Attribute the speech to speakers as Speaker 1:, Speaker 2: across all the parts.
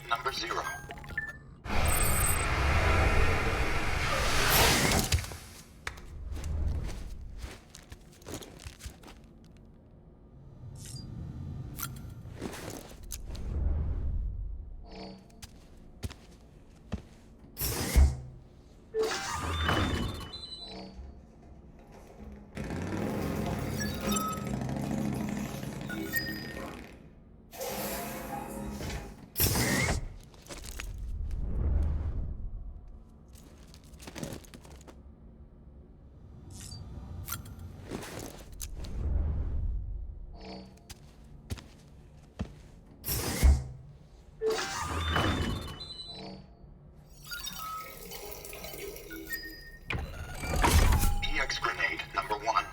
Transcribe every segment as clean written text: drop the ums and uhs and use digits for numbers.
Speaker 1: number 0. Grenade number 1.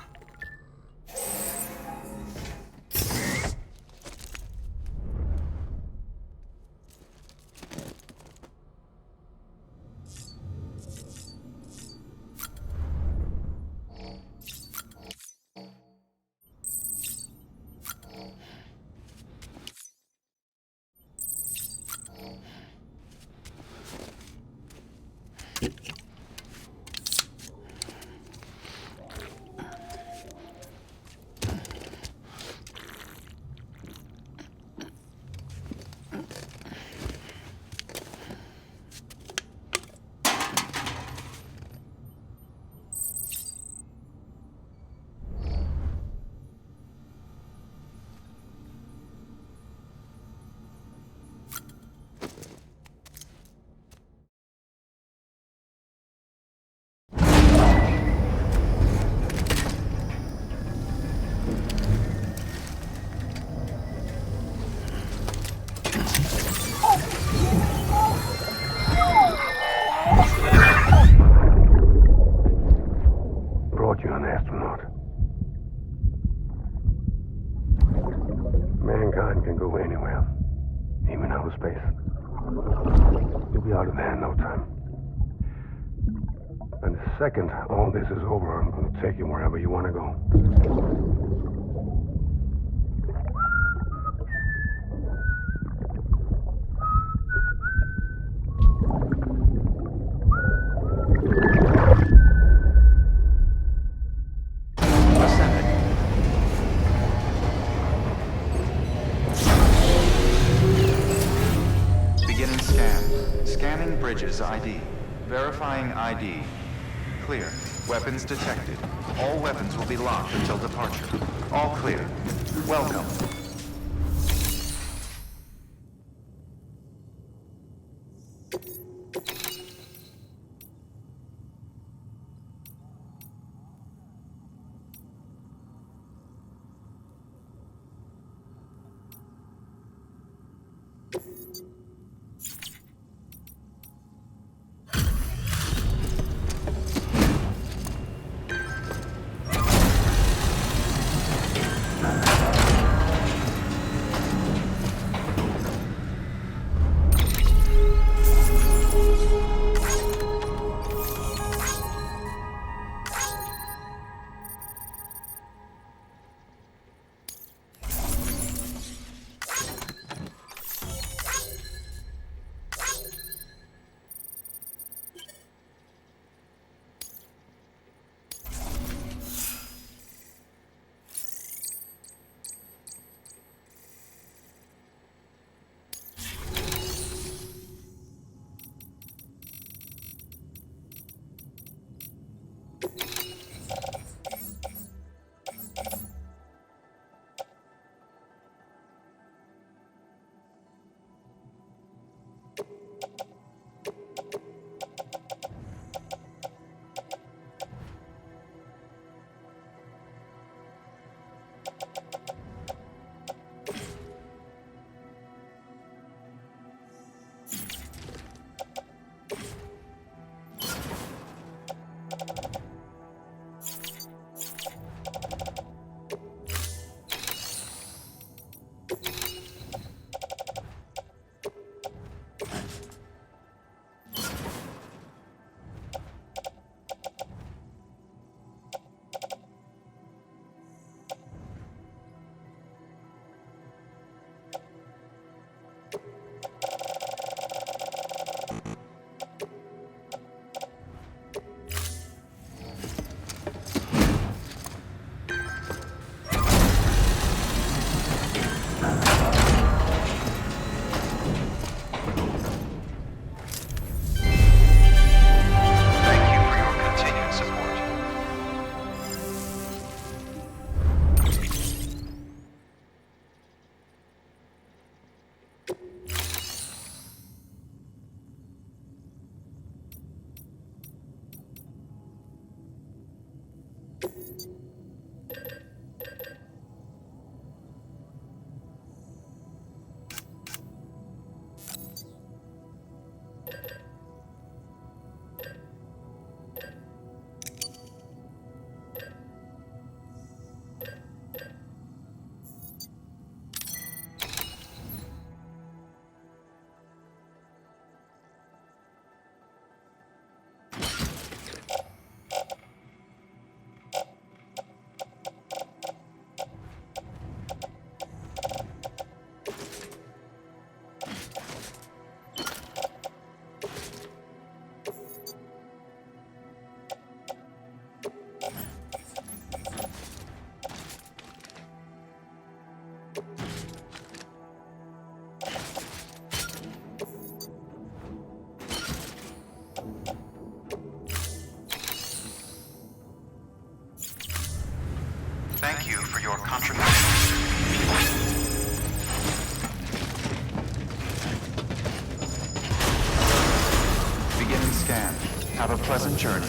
Speaker 2: Brought you an astronaut. Mankind can go anywhere, even outer space. You'll be out of there in no time. And the second all this is over, I'm going to take you wherever you want to go.
Speaker 3: Bridges ID. Verifying ID. Clear. Weapons detected. All weapons will be locked until departure. All clear. Welcome.
Speaker 1: contributions.
Speaker 3: Beginning scan. Have a pleasant journey.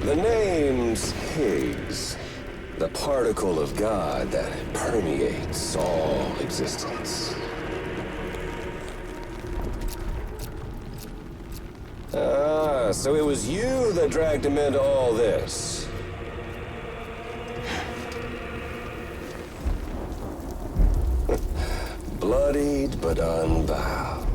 Speaker 4: The name's Higgs, the particle of God that permeates all existence. Ah, so it was you that dragged him into all this. Bloodied but unbowed.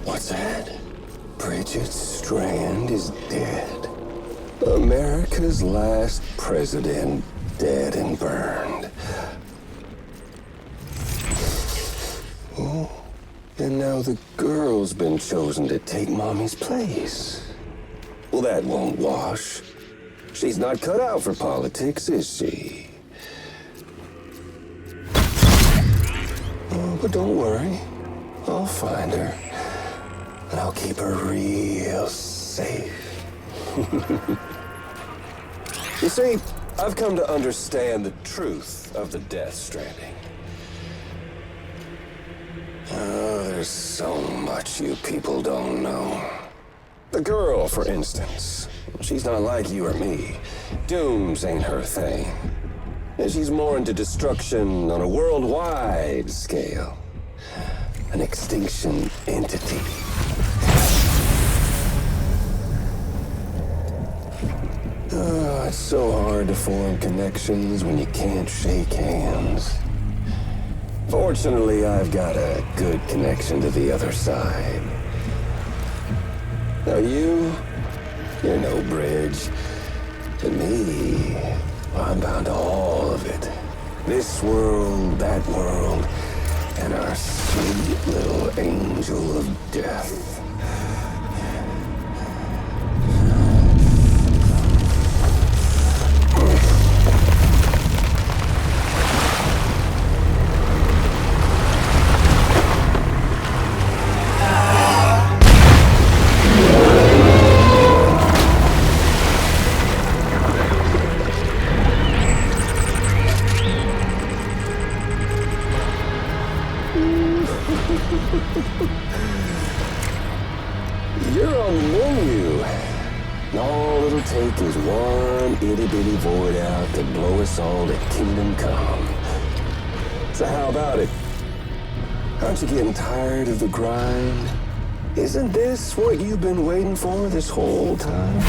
Speaker 4: What's that? Bridget Strand is dead. America's last president dead and burned. Oh, and now the girl's been chosen to take Mommy's place. Well, that won't wash. She's not cut out for politics, is she? Oh, but don't worry. I'll find her. And I'll keep her real safe. You see, I've come to understand the truth of the Death Stranding. Oh, there's so much you people don't know. The girl, for instance, she's not like you or me. Dooms ain't her thing. And she's more into destruction on a worldwide scale. An extinction entity. Oh, it's so hard to form connections when you can't shake hands. Fortunately, I've got a good connection to the other side. Now you're no bridge. To me, I'm bound to all of it. This world, that world, and our sweet little angel of death. You're on the menu. And all it'll take is one itty-bitty void out to blow us all to kingdom come. So how about it? Aren't you getting tired of the grind? Isn't this what you've been waiting for this whole time?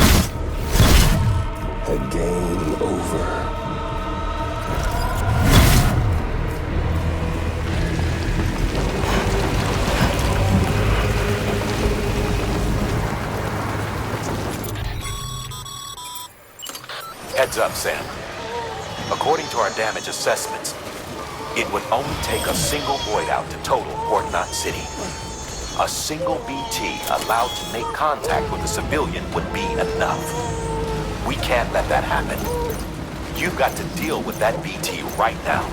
Speaker 4: A game over.
Speaker 5: Heads up, Sam. According to our damage assessments, it would only take a single void out to total Port Knot City. A single BT allowed to make contact with a civilian would be enough. We can't let that happen. You've got to deal with that BT right now.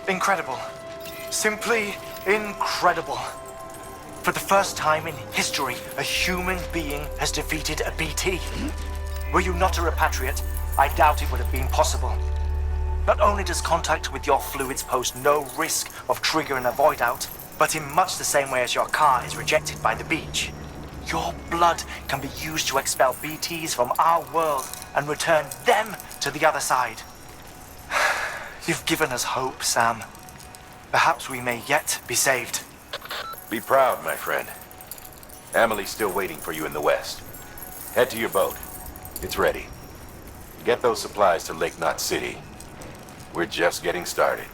Speaker 6: Incredible. Simply incredible. For the first time in history, a human being has defeated a BT. Were you not a repatriate, I doubt it would have been possible. Not only does contact with your fluids pose no risk of triggering a void out, but in much the same way as your car is rejected by the beach, your blood can be used to expel BTs from our world and return them to the other side. You've given us hope, Sam. Perhaps we may yet be saved.
Speaker 5: Be proud, my friend. Amelie's still waiting for you in the west. Head to your boat. It's ready. Get those supplies to Lake Knot City. We're just getting started.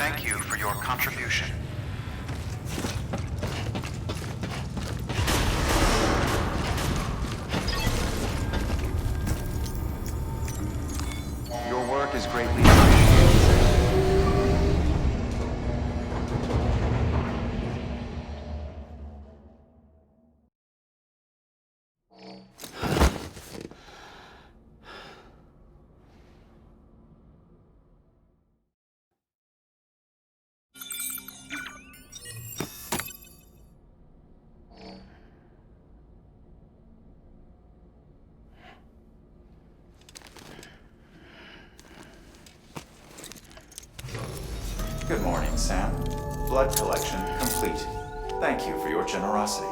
Speaker 3: Thank you for your contribution. Your work is greatly appreciated. Good morning, Sam. Blood collection complete. Thank you for your generosity.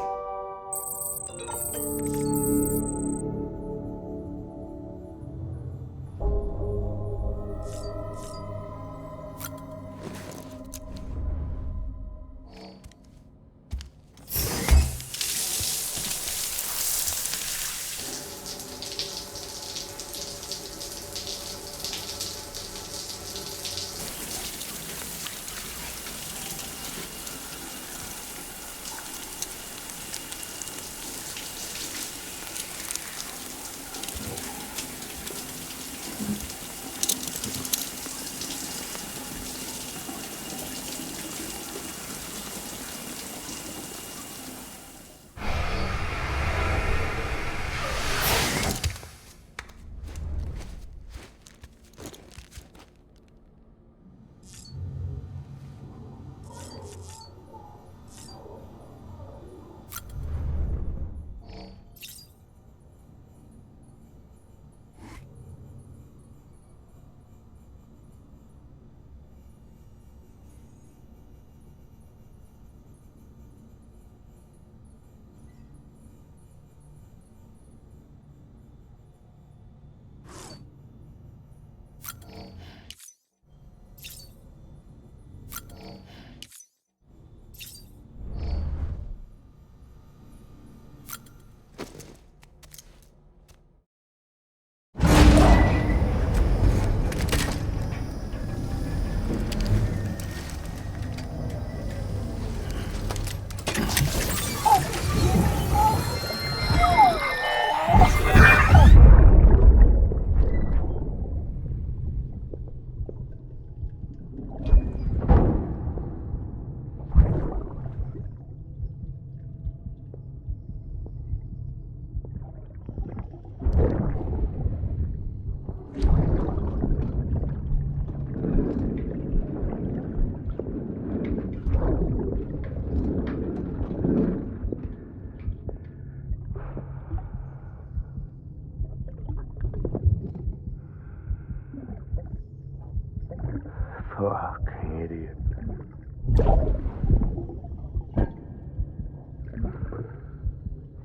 Speaker 2: Fucking idiot.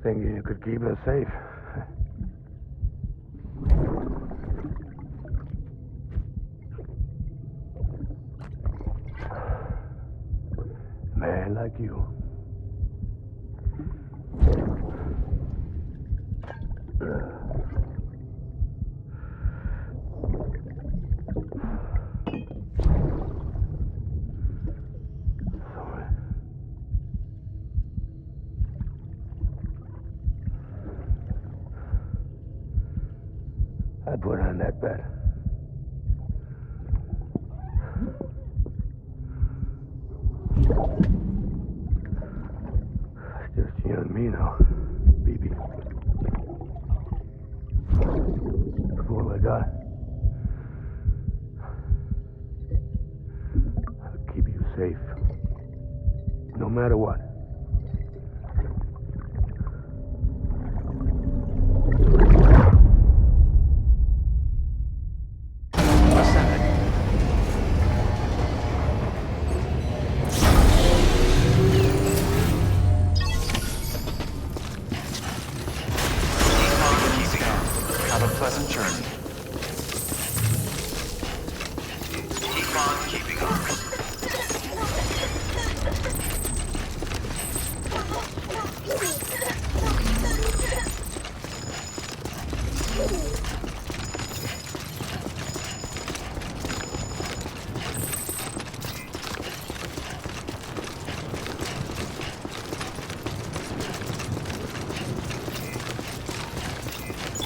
Speaker 2: Thinking you could keep us safe. Man like you. I put on that bet. It's just you and me now, BB. That's all I got. I'll keep you safe. No matter what.
Speaker 3: Have a pleasant journey.
Speaker 1: Keep on keeping on.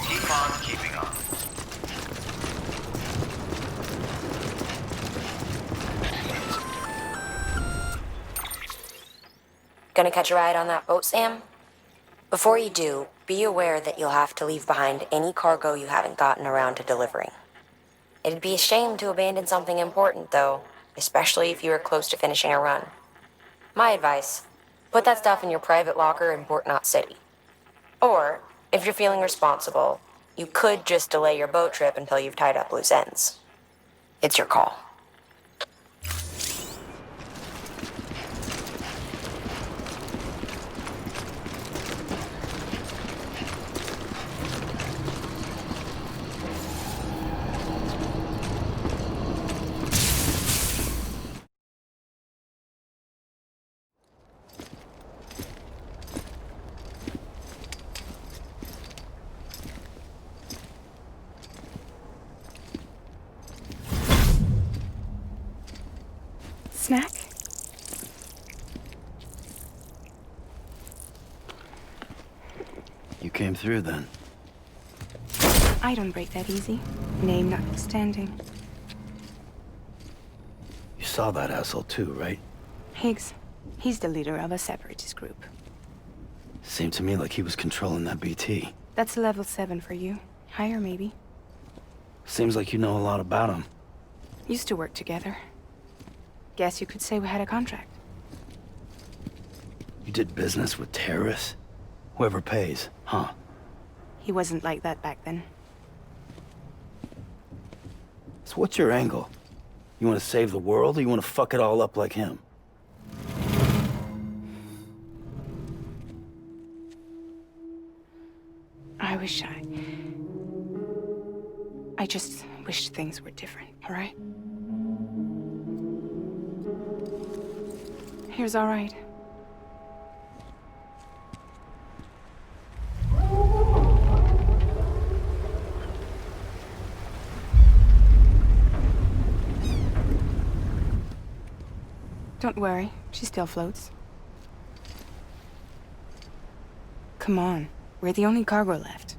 Speaker 1: Keep on keeping on.
Speaker 7: Gonna catch a ride on that boat, Sam? Before you do, be aware that you'll have to leave behind any cargo you haven't gotten around to delivering. It'd be a shame to abandon something important, though, especially if you were close to finishing a run. My advice, put that stuff in your private locker in Port Knot City. Or, if you're feeling responsible, you could just delay your boat trip until you've tied up loose ends. It's your call.
Speaker 8: Snack?
Speaker 9: You came through then.
Speaker 8: I don't break that easy. Name notwithstanding.
Speaker 9: You saw that asshole too, right?
Speaker 8: Higgs. He's the leader of a separatist group.
Speaker 9: Seemed to me like he was controlling that BT.
Speaker 8: That's level 7 for you. Higher, maybe.
Speaker 9: Seems like you know a lot about him.
Speaker 8: Used to work together. Guess you could say we had a contract.
Speaker 9: You did business with terrorists? Whoever pays, huh?
Speaker 8: He wasn't like that back then.
Speaker 9: So what's your angle? You want to save the world, or you want to fuck it all up like him?
Speaker 8: I just wish things were different, all right? Here's all right. Don't worry, she still floats. Come on, we're the only cargo left.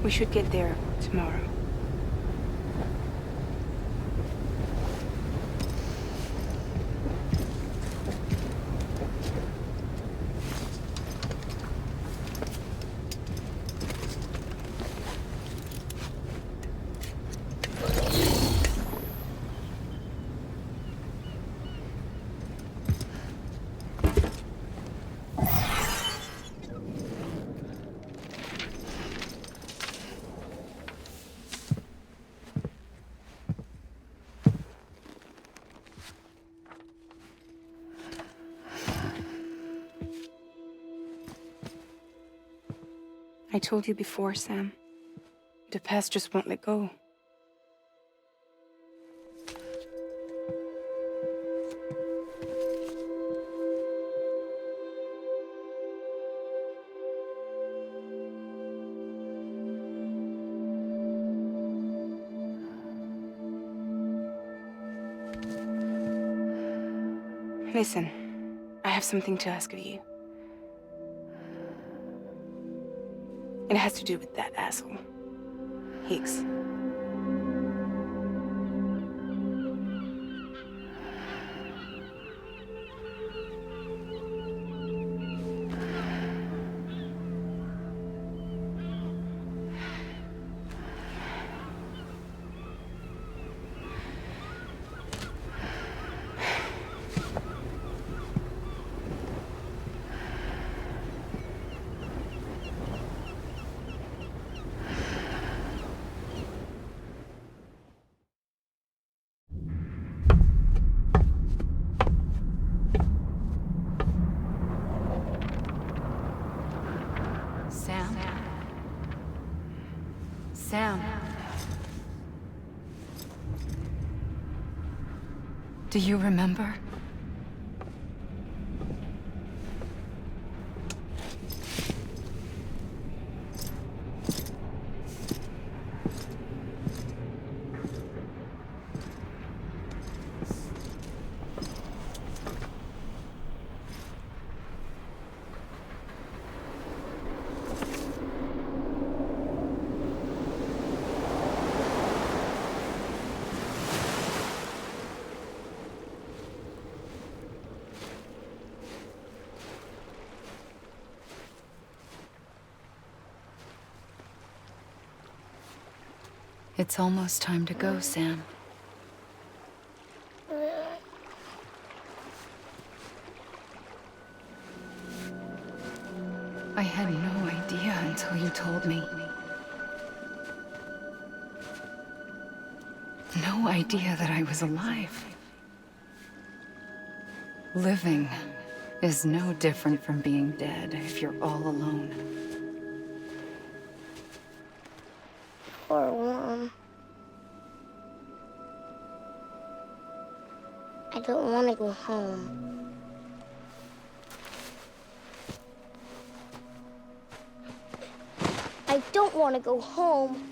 Speaker 8: We should get there tomorrow. I told you before, Sam. The past just won't let go. Listen, I have something to ask of you. It has to do with that asshole, Higgs. Sam. Do you remember? It's almost time to go, Sam. I had no idea until you told me. No idea that I was alive. Living is no different from being dead if you're all alone.
Speaker 10: Poor Mom. I don't want to go home. I don't want to go home.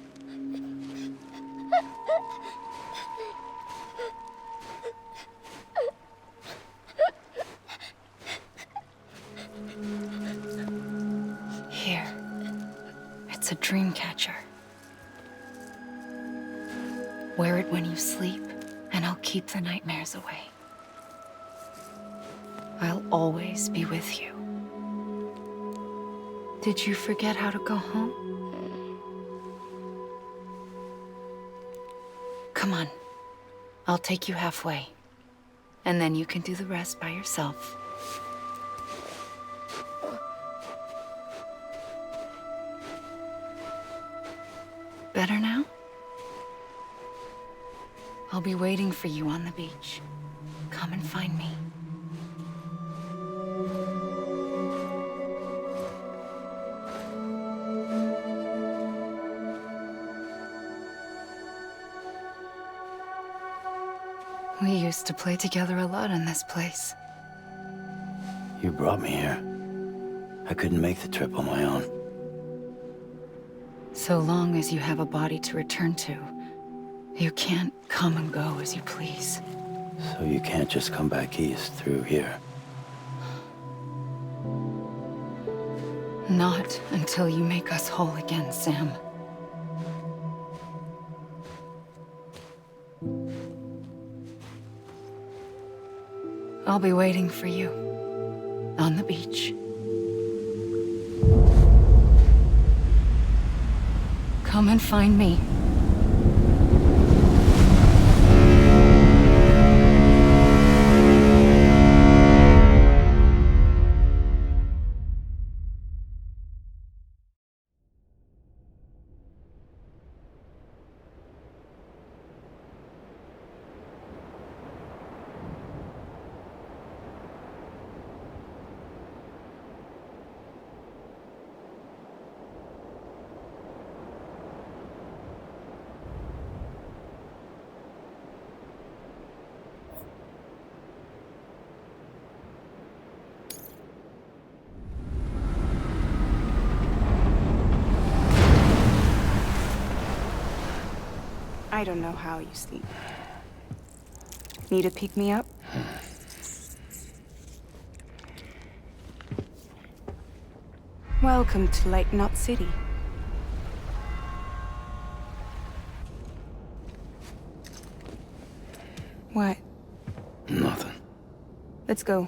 Speaker 8: Here. It's a dream catcher. Wear it when you sleep, and I'll keep the nightmares away. I'll always be with you. Did you forget how to go home? Come on. I'll take you halfway. And then you can do the rest by yourself. Better now? I'll be waiting for you on the beach. Come and find me. We used to play together a lot in this place.
Speaker 9: You brought me here. I couldn't make the trip on my own.
Speaker 8: So long as you have a body to return to, you can't come and go as you please.
Speaker 9: So you can't just come back east through here?
Speaker 8: Not until you make us whole again, Sam. I'll be waiting for you on the beach. Come and find me.
Speaker 11: I don't know how you sleep. Need to pick me up? Welcome to Lake Knot City. What?
Speaker 9: Nothing.
Speaker 11: Let's go.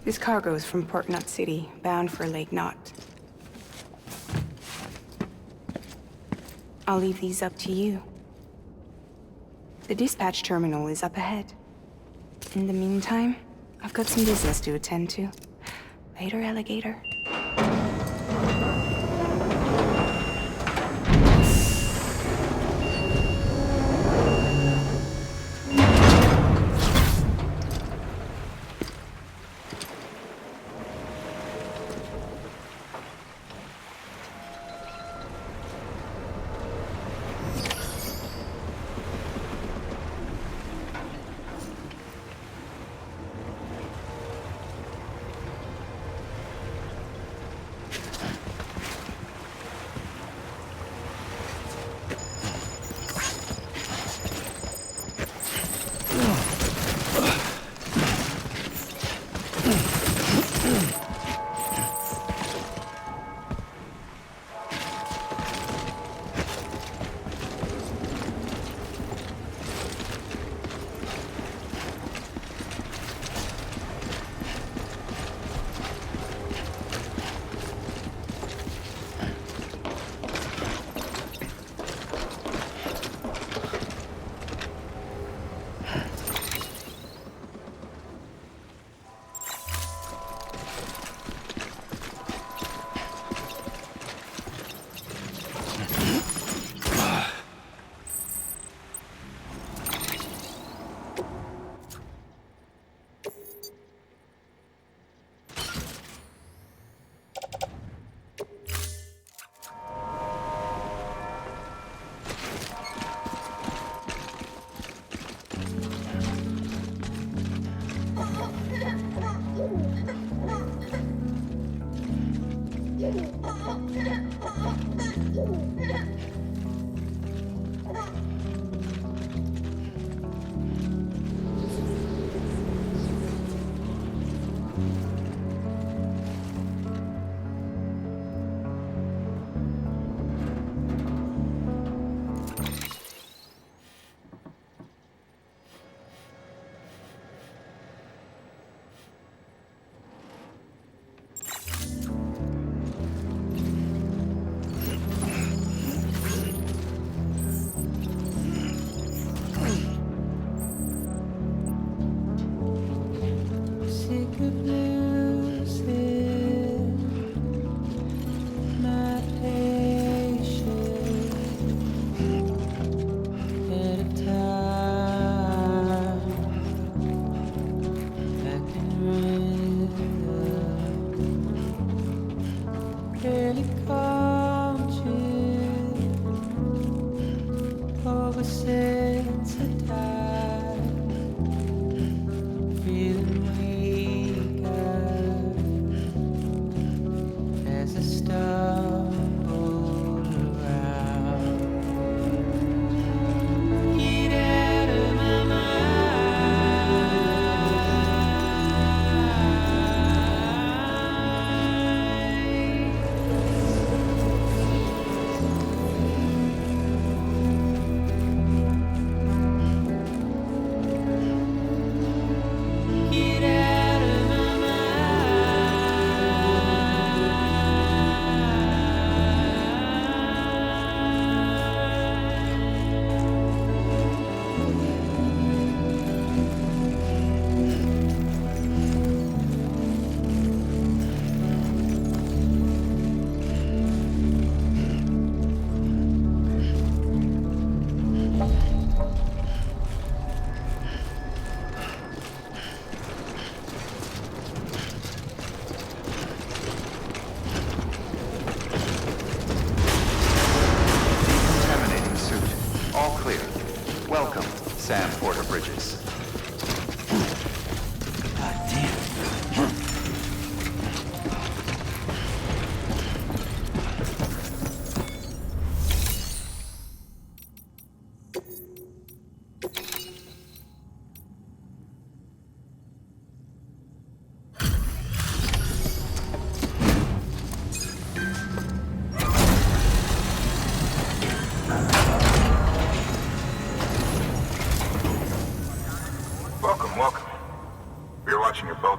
Speaker 11: This cargo is from Port Knot City, bound for Lake Knot. I'll leave these up to you. The dispatch terminal is up ahead. In the meantime, I've got some business to attend to. Later, alligator.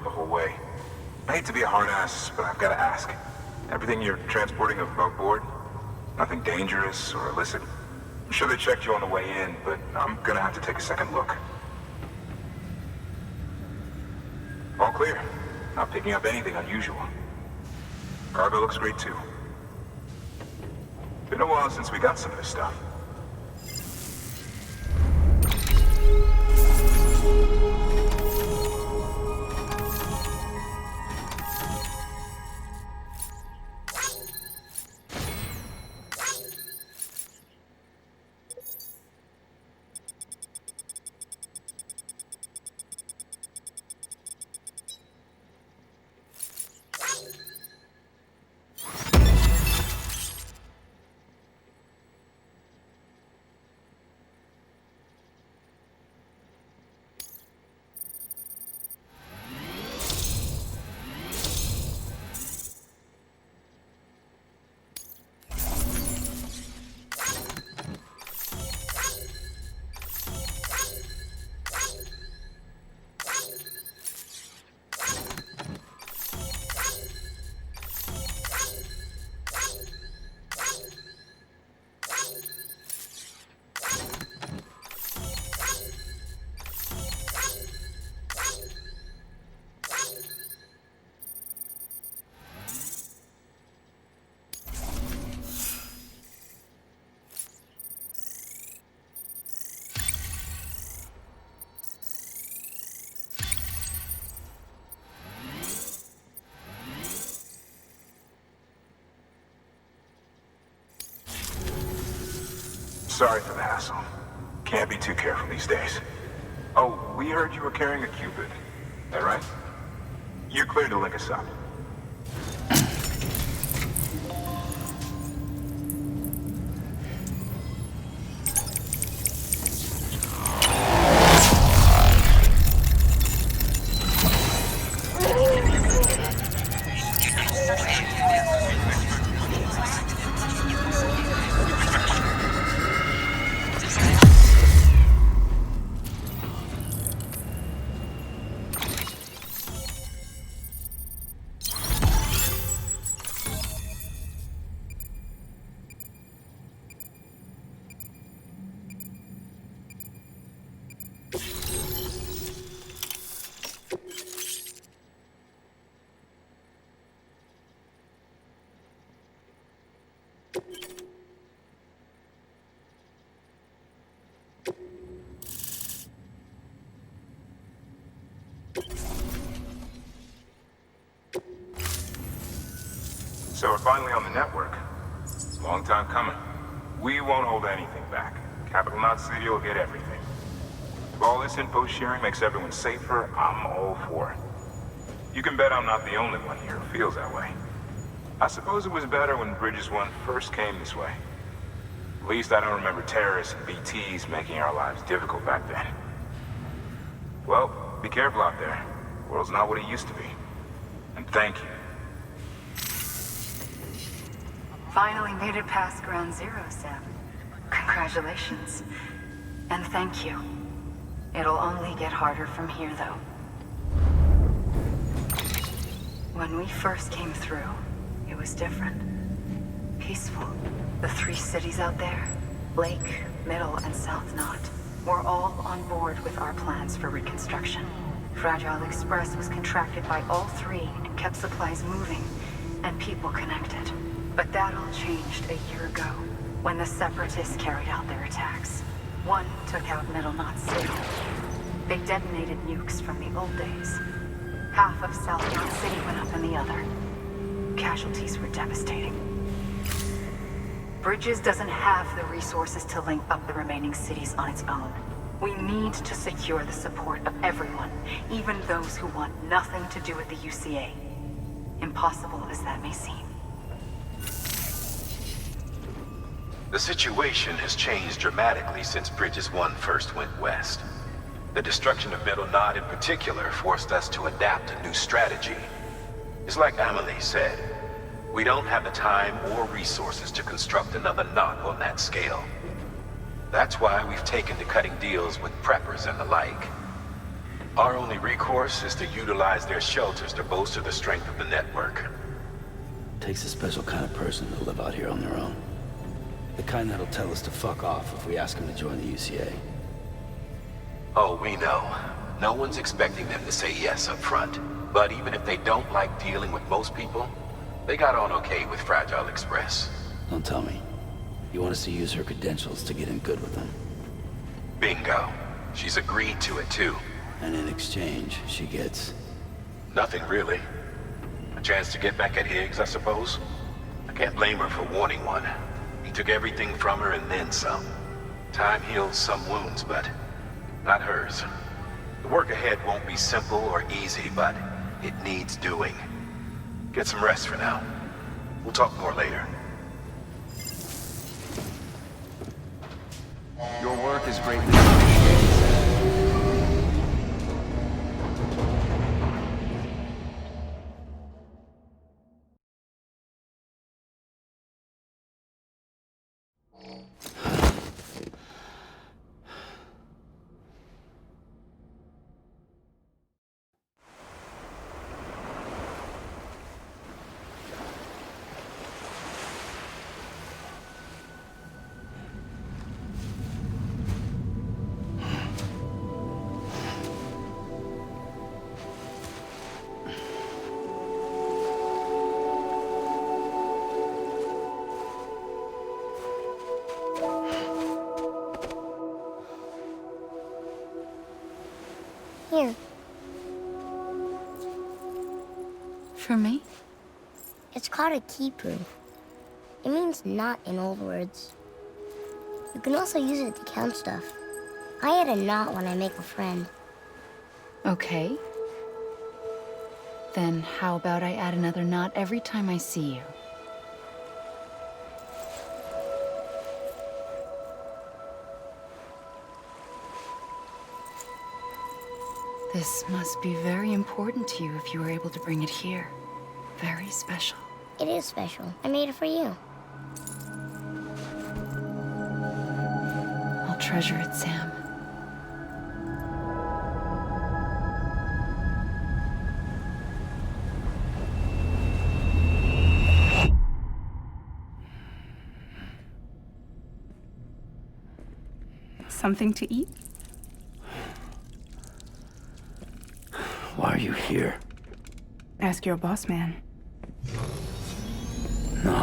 Speaker 12: the whole way. I hate to be a hard ass, but I've got to ask. Everything you're transporting above board? Nothing dangerous or illicit? I'm sure they checked you on the way in, but I'm gonna have to take a second look. All clear. Not picking up anything unusual. Cargo looks great too. Been a while since we got some of this stuff. Sorry for the hassle. Can't be too careful these days. Oh, we heard you were carrying a Cupid. That right? You're clear to link us up. So we're finally on the network. Long time coming. We won't hold anything back. Capital Knot City will get everything. If all this info sharing makes everyone safer, I'm all for it. You can bet I'm not the only one here who feels that way. I suppose it was better when Bridges 1 first came this way. At least I don't remember terrorists and BTs making our lives difficult back then. Well, be careful out there. The world's not what it used to be. And thank you.
Speaker 8: Finally made it past Ground Zero, Sam. Congratulations. And thank you. It'll only get harder from here, though. When we first came through, it was different. Peaceful. The 3 cities out there, Lake, Middle, and South Knot, were all on board with our plans for reconstruction. Fragile Express was contracted by all 3 and kept supplies moving and people connected. But that all changed a year ago, when the Separatists carried out their attacks. One took out Middle Knot City. They detonated nukes from the old days. Half of South Knot City went up in the other. Casualties were devastating. Bridges doesn't have the resources to link up the remaining cities on its own. We need to secure the support of everyone, even those who want nothing to do with the UCA. Impossible as that may seem.
Speaker 5: The situation has changed dramatically since Bridges 1 first went west. The destruction of Middle Knot in particular forced us to adapt a new strategy. It's like Amelie said, we don't have the time or resources to construct another knot on that scale. That's why we've taken to cutting deals with preppers and the like. Our only recourse is to utilize their shelters to bolster the strength of the network.
Speaker 9: Takes a special kind of person to live out here on their own. The kind that'll tell us to fuck off if we ask them to join the UCA.
Speaker 5: Oh, we know. No one's expecting them to say yes up front. But even if they don't like dealing with most people, they got on okay with Fragile Express.
Speaker 9: Don't tell me. You want us to use her credentials to get in good with them?
Speaker 5: Bingo. She's agreed to it too.
Speaker 9: And in exchange, she gets...
Speaker 5: Nothing really. A chance to get back at Higgs, I suppose. I can't blame her for wanting one. He took everything from her and then some. Time heals some wounds, but not hers. The work ahead won't be simple or easy, but it needs doing. Get some rest for now. We'll talk more later.
Speaker 3: Your work is greatly appreciated, sir.
Speaker 10: Here.
Speaker 8: For me?
Speaker 10: It's called a keeper. It means knot in old words. You can also use it to count stuff. I add a knot when I make a friend.
Speaker 8: Okay. Then how about I add another knot every time I see you? This must be very important to you if you were able to bring it here. Very special.
Speaker 10: It is special. I made it for you.
Speaker 8: I'll treasure it, Sam.
Speaker 11: Something to eat?
Speaker 9: Why are you here?
Speaker 11: Ask your boss man.
Speaker 9: No.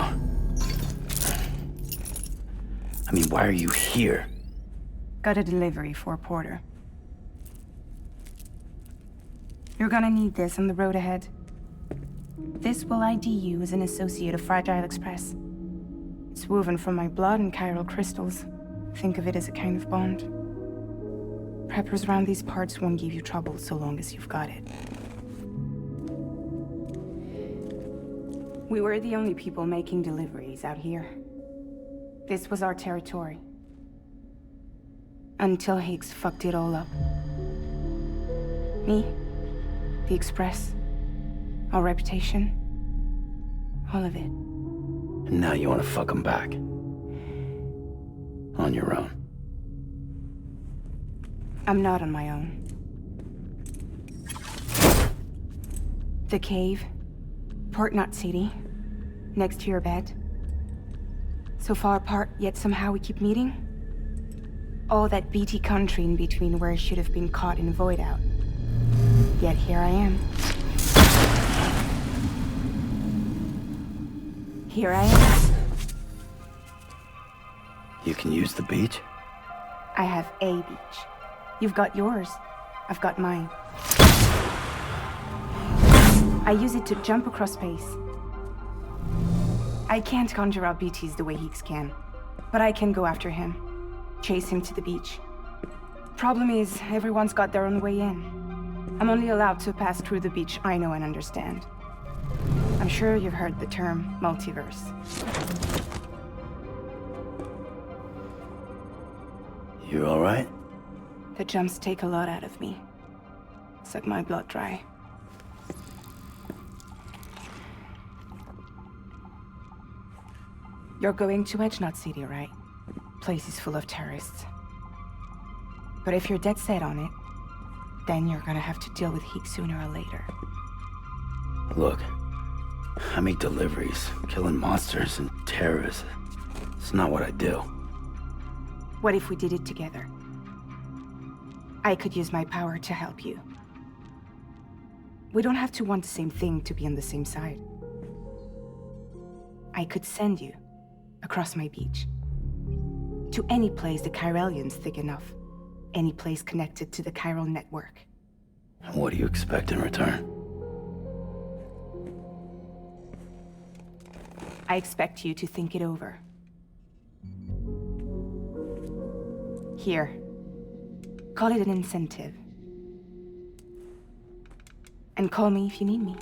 Speaker 9: I mean, why are you here?
Speaker 11: Got a delivery for Porter. You're gonna need this on the road ahead. This will ID you as an associate of Fragile Express. It's woven from my blood and chiral crystals. Think of it as a kind of bond. Preppers around these parts won't give you trouble so long as you've got it. We were the only people making deliveries out here. This was our territory. Until Higgs fucked it all up. Me, the Express, our reputation, all of it.
Speaker 9: And now you want to fuck them back. On your own.
Speaker 11: I'm not on my own. The cave, Port Knot City, next to your bed. So far apart, yet somehow we keep meeting. All that BT country in between where I should have been caught in a void out. Yet here I am. Here I am.
Speaker 9: You can use the beach?
Speaker 11: I have a beach. You've got yours. I've got mine. I use it to jump across space. I can't conjure out BTs the way Higgs can, but I can go after him, chase him to the beach. Problem is, everyone's got their own way in. I'm only allowed to pass through the beach I know and understand. I'm sure you've heard the term multiverse.
Speaker 9: You all right?
Speaker 11: The jumps take a lot out of me. Suck my blood dry. You're going to Knot City, right? Place is full of terrorists. But if you're dead set on it, then you're gonna have to deal with Heek sooner or later.
Speaker 9: Look, I make deliveries, killing monsters and terrorists. It's not what I do.
Speaker 11: What if we did it together? I could use my power to help you. We don't have to want the same thing to be on the same side. I could send you across my beach. To any place the Chiralian's thick enough. Any place connected to the chiral network.
Speaker 9: What do you expect in return?
Speaker 11: I expect you to think it over. Here. Call it an incentive. And call me if you need me.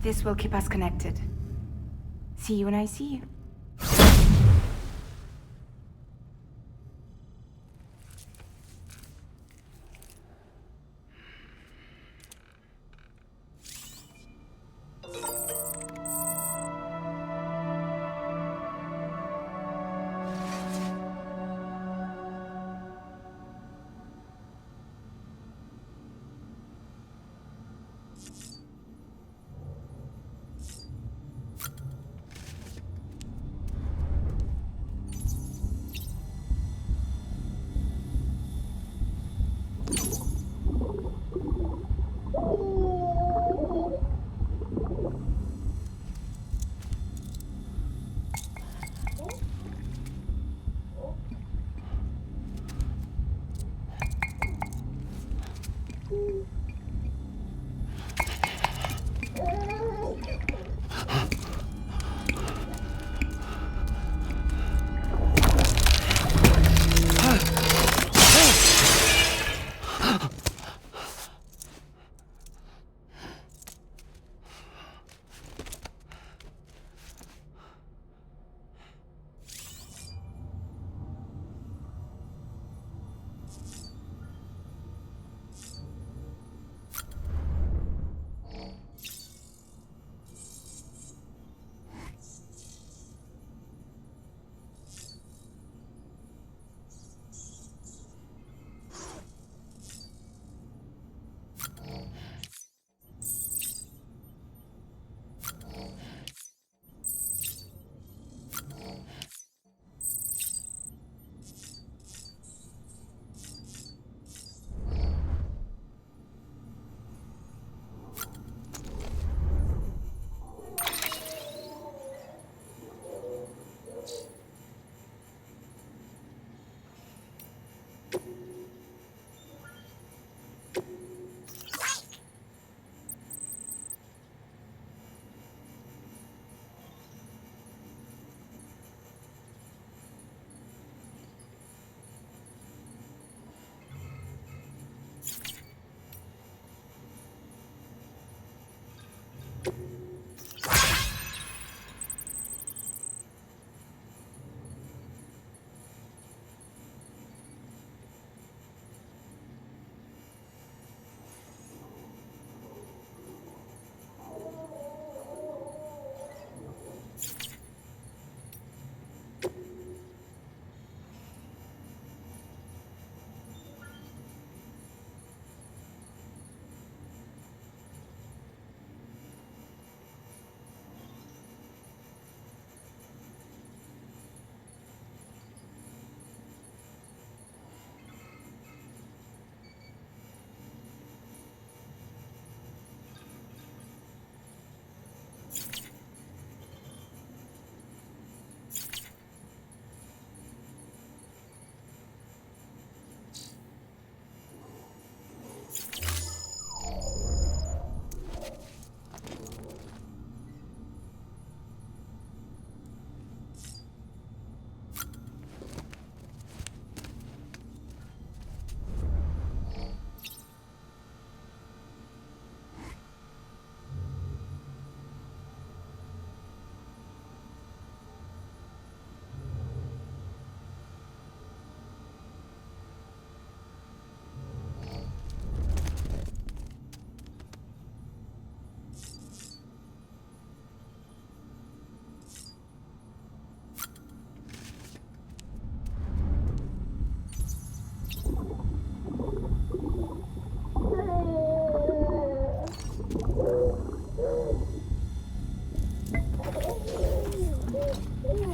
Speaker 11: This will keep us connected. See you when I see you.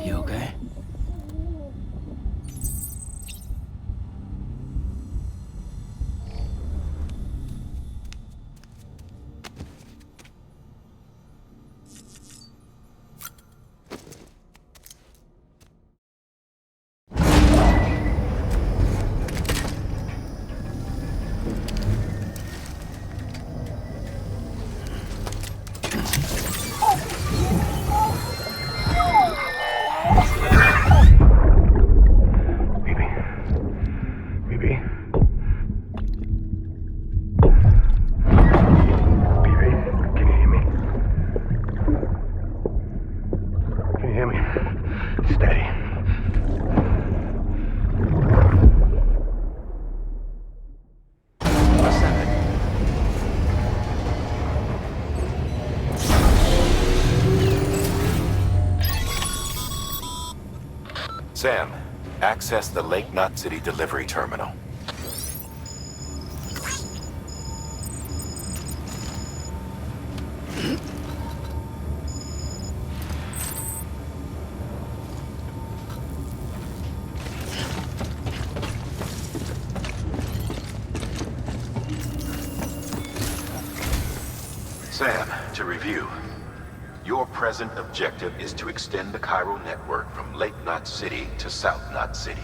Speaker 9: You okay?
Speaker 5: Sam, access the Lake Knot City delivery terminal. Sam, to review. Your present objective is to extend the Cairo network from Lake Knot City to South Knot City.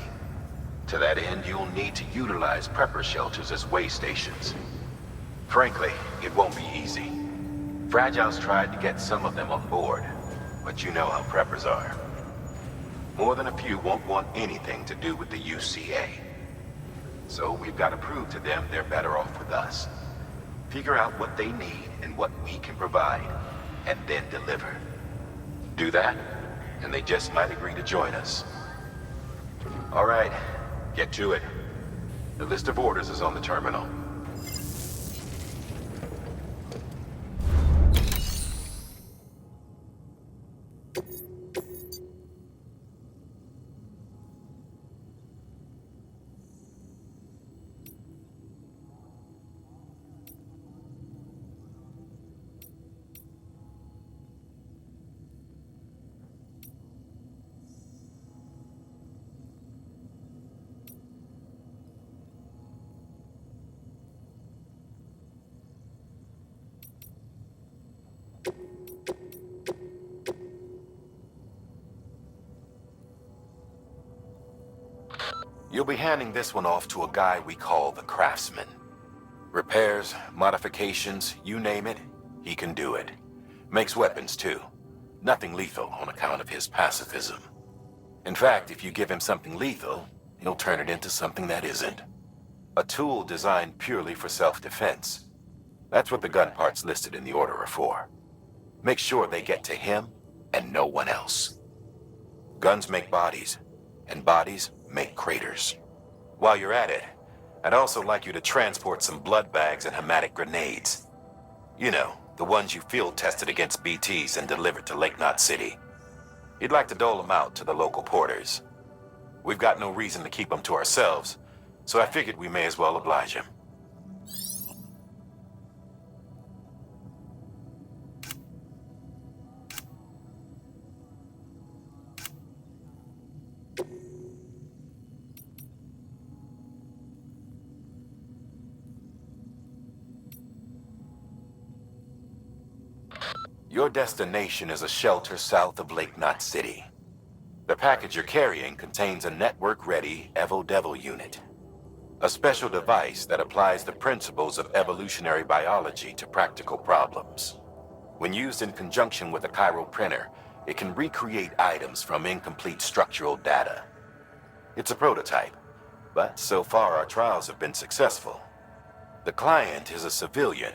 Speaker 5: To that end, you'll need to utilize prepper shelters as way stations. Frankly, it won't be easy. Fragile's tried to get some of them on board, but you know how preppers are. More than a few won't want anything to do with the UCA. So we've got to prove to them they're better off with us. Figure out what they need and what we can provide, and then deliver. Do that, and they just might agree to join us. All right, get to it. The list of orders is on the terminal. You'll be handing this one off to a guy we call the Craftsman. Repairs, modifications, you name it, he can do it. Makes weapons too. Nothing lethal on account of his pacifism. In fact, if you give him something lethal, he'll turn it into something that isn't. A tool designed purely for self-defense. That's what the gun parts listed in the order are for. Make sure they get to him and no one else. Guns make bodies, and bodies make craters. While you're at it, I'd also like you to transport some blood bags and hematic grenades. You know, the ones you field tested against BTs and delivered to Lake Knot City. You'd like to dole them out to the local porters. We've got no reason to keep them to ourselves, so I figured we may as well oblige him. Your destination is a shelter south of Lake Knot City. The package you're carrying contains a network-ready Evo-Devil unit. A special device that applies the principles of evolutionary biology to practical problems. When used in conjunction with a Cairo printer, it can recreate items from incomplete structural data. It's a prototype, but so far our trials have been successful. The client is a civilian.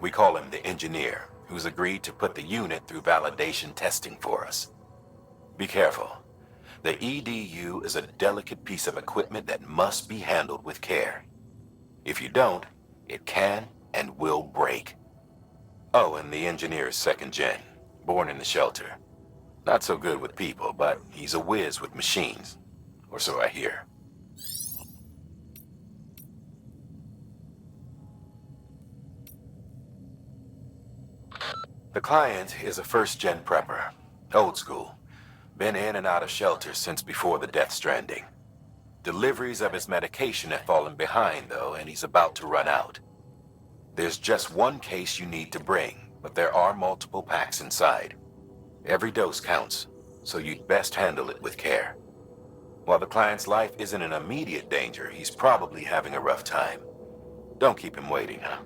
Speaker 5: We call him the engineer, who's agreed to put the unit through validation testing for us. Be careful. The EDU is a delicate piece of equipment that must be handled with care. If you don't, it can and will break. Oh, and the engineer is second gen, born in the shelter. Not so good with people, but he's a whiz with machines. Or so I hear. The client is a first-gen prepper, old school. Been in and out of shelters since before the death stranding. Deliveries of his medication have fallen behind, though, and he's about to run out. There's just one case you need to bring, but there are multiple packs inside. Every dose counts, so you'd best handle it with care. While the client's life isn't in immediate danger, he's probably having a rough time. Don't keep him waiting, huh?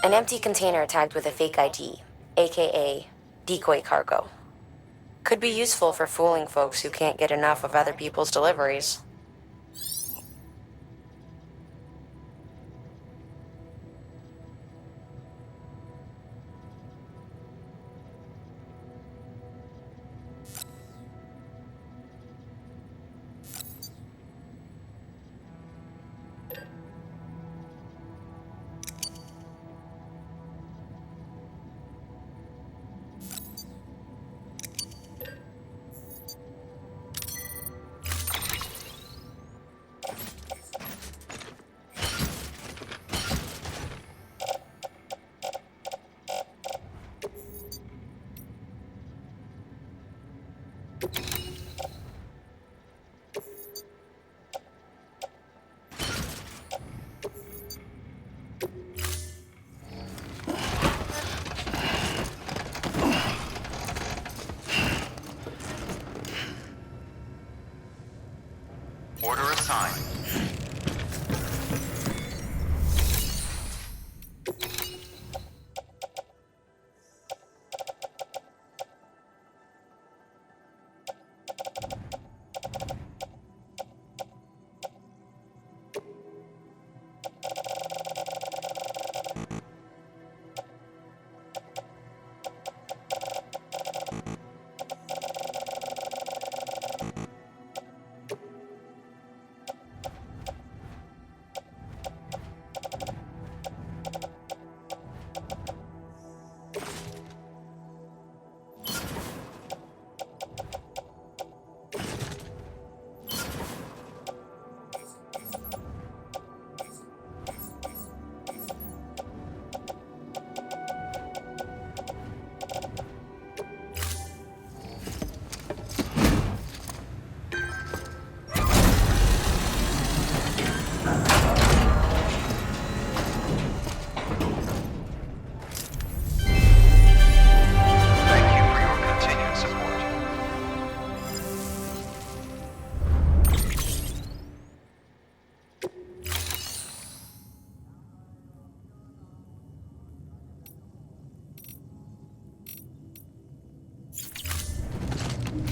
Speaker 7: An empty container tagged with a fake ID, aka decoy cargo. Could be useful for fooling folks who can't get enough of other people's deliveries.
Speaker 3: Order assigned.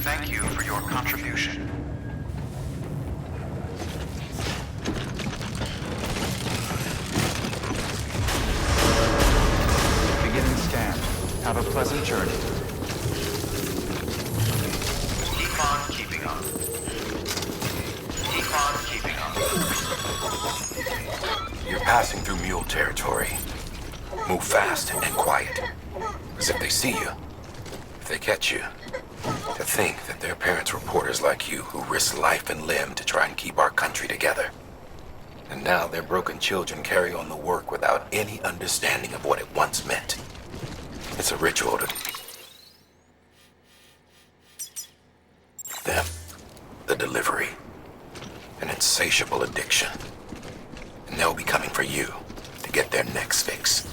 Speaker 3: Thank you for your contribution. Beginning scan. Have a pleasant journey.
Speaker 1: Keep on keeping up. Keep on keeping up.
Speaker 5: You're passing through mule territory. Move fast and quiet. Because if they see you, if they catch you, to think that their parents were reporters like you who risked life and limb to try and keep our country together. And now their broken children carry on the work without any understanding of what it once meant. It's a ritual to them, the delivery, an insatiable addiction. And they'll be coming for you to get their next fix.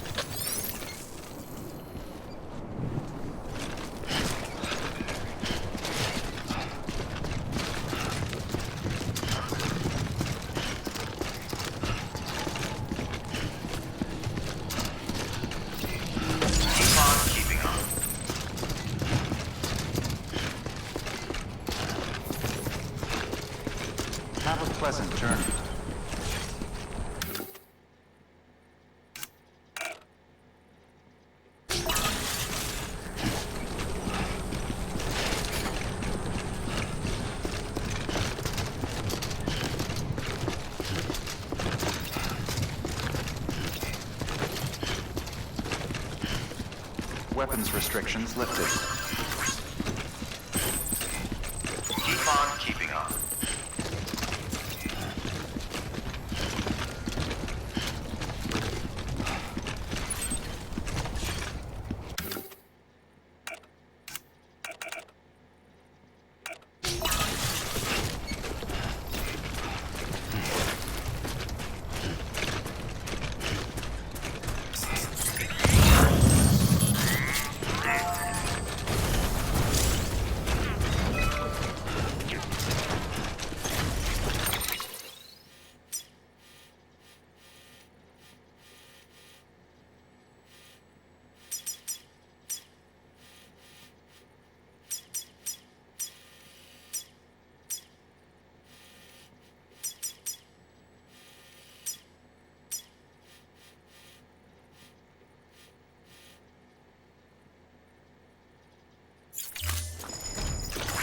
Speaker 3: Have a pleasant journey. Weapons restrictions lifted.
Speaker 1: Keep on keeping on.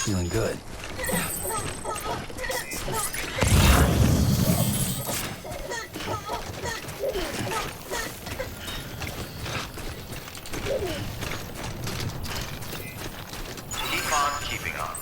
Speaker 9: Feeling good.
Speaker 1: Keep on keeping on.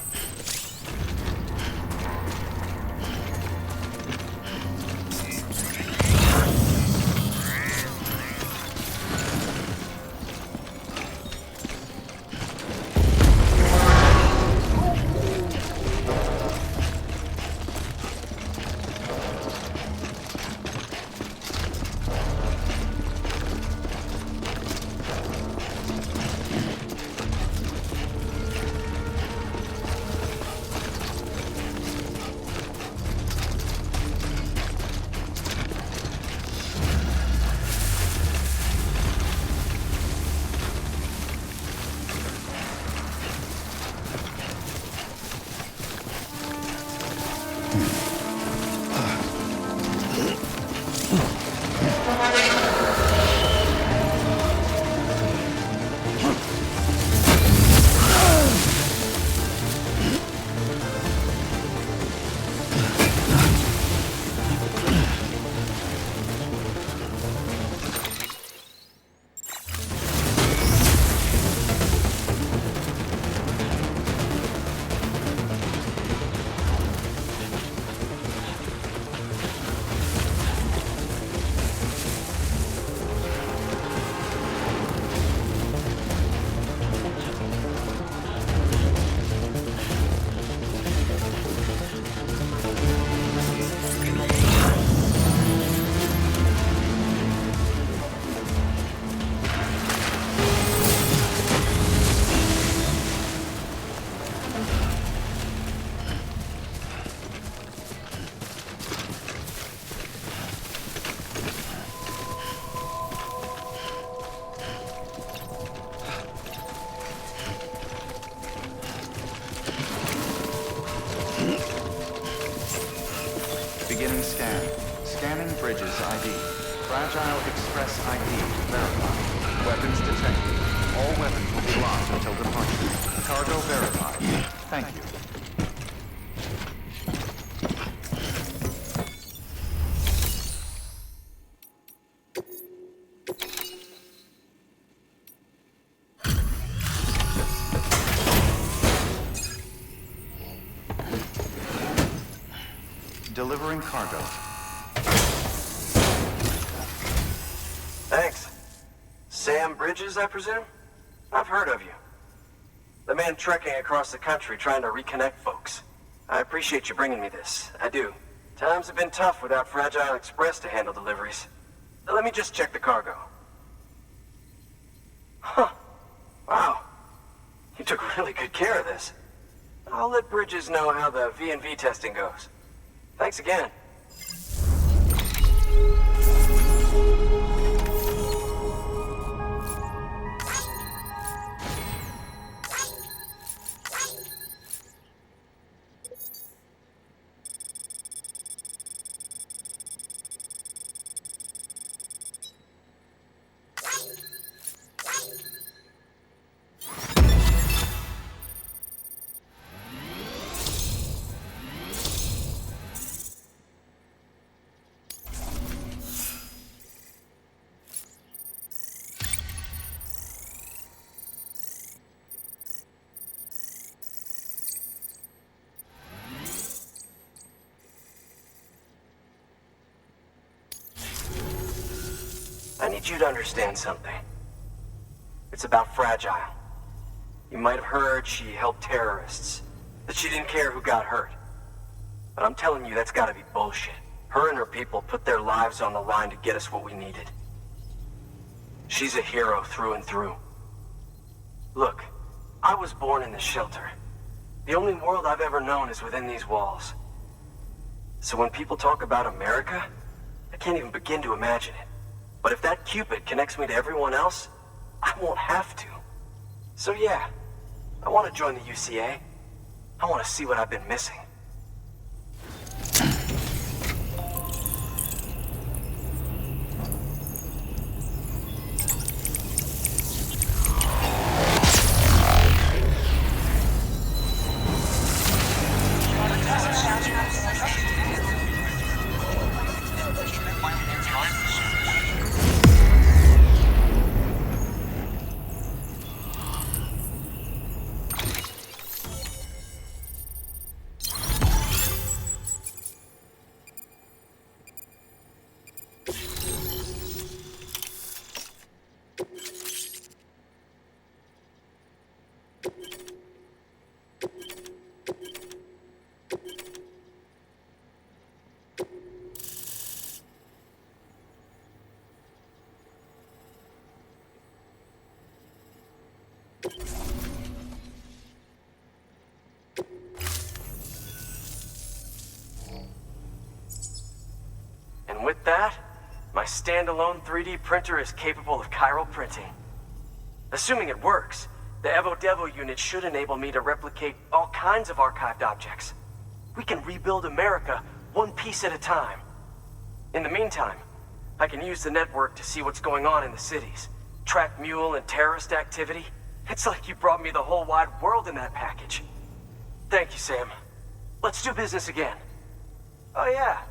Speaker 3: Beginning scan. Scanning bridges ID. Fragile Express ID verified. Weapons detected. All weapons will be locked until departure. Cargo verified. Thank you. Delivering cargo.
Speaker 13: Thanks. Sam Bridges, I presume? I've heard of you. The man trekking across the country trying to reconnect folks. I appreciate you bringing me this. I do. Times have been tough without Fragile Express to handle deliveries. Let me just check the cargo. Huh. Wow. You took really good care of this. I'll let Bridges know how the V&V testing goes. Thanks again. I need you to understand something. It's about Fragile. You might have heard she helped terrorists, that she didn't care who got hurt. But I'm telling you, that's gotta be bullshit. Her and her people put their lives on the line to get us what we needed. She's a hero through and through. Look, I was born in this shelter. The only world I've ever known is within these walls. So when people talk about America, I can't even begin to imagine it. But if that Cupid connects me to everyone else, I won't have to. So yeah, I want to join the UCA. I want to see what I've been missing. And with that, my standalone 3D printer is capable of chiral printing. Assuming it works, the Evo Devo unit should enable me to replicate all kinds of archived objects. We can rebuild America one piece at a time. In the meantime, I can use the network to see what's going on in the cities, track mule and terrorist activity. It's like you brought me the whole wide world in that package. Thank you, Sam. Let's do business again. Oh yeah.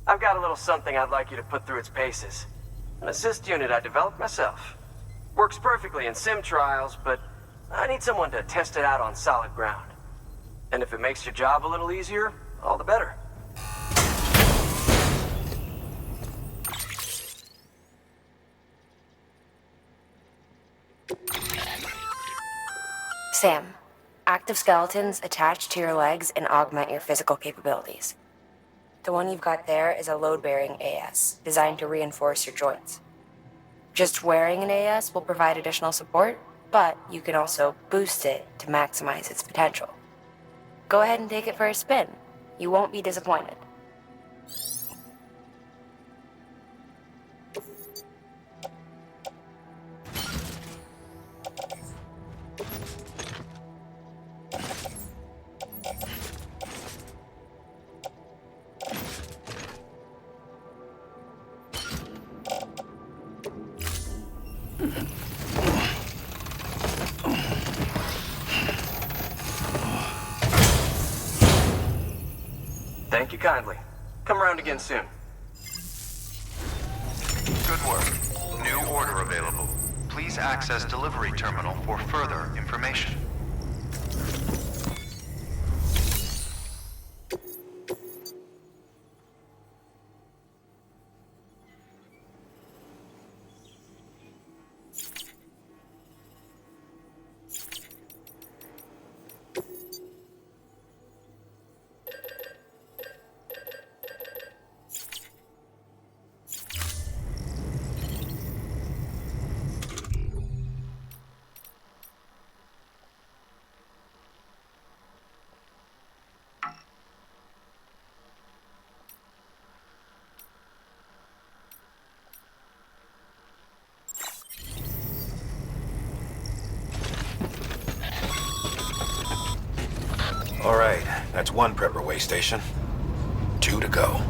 Speaker 13: I've got a little something I'd like you to put through its paces. An assist unit I developed myself. Works perfectly in sim trials, but I need someone to test it out on solid ground. And if it makes your job a little easier, all the better.
Speaker 7: Sam, active skeletons attach to your legs and augment your physical capabilities. The one you've got there is a load-bearing AS, designed to reinforce your joints. Just wearing an AS will provide additional support, but you can also boost it to maximize its potential. Go ahead and take it for a spin. You won't be disappointed.
Speaker 13: Thank you kindly. Come around again soon.
Speaker 3: Good work. New order available. Please access delivery terminal for further information.
Speaker 5: All right, that's one prepper way station. 2 to go.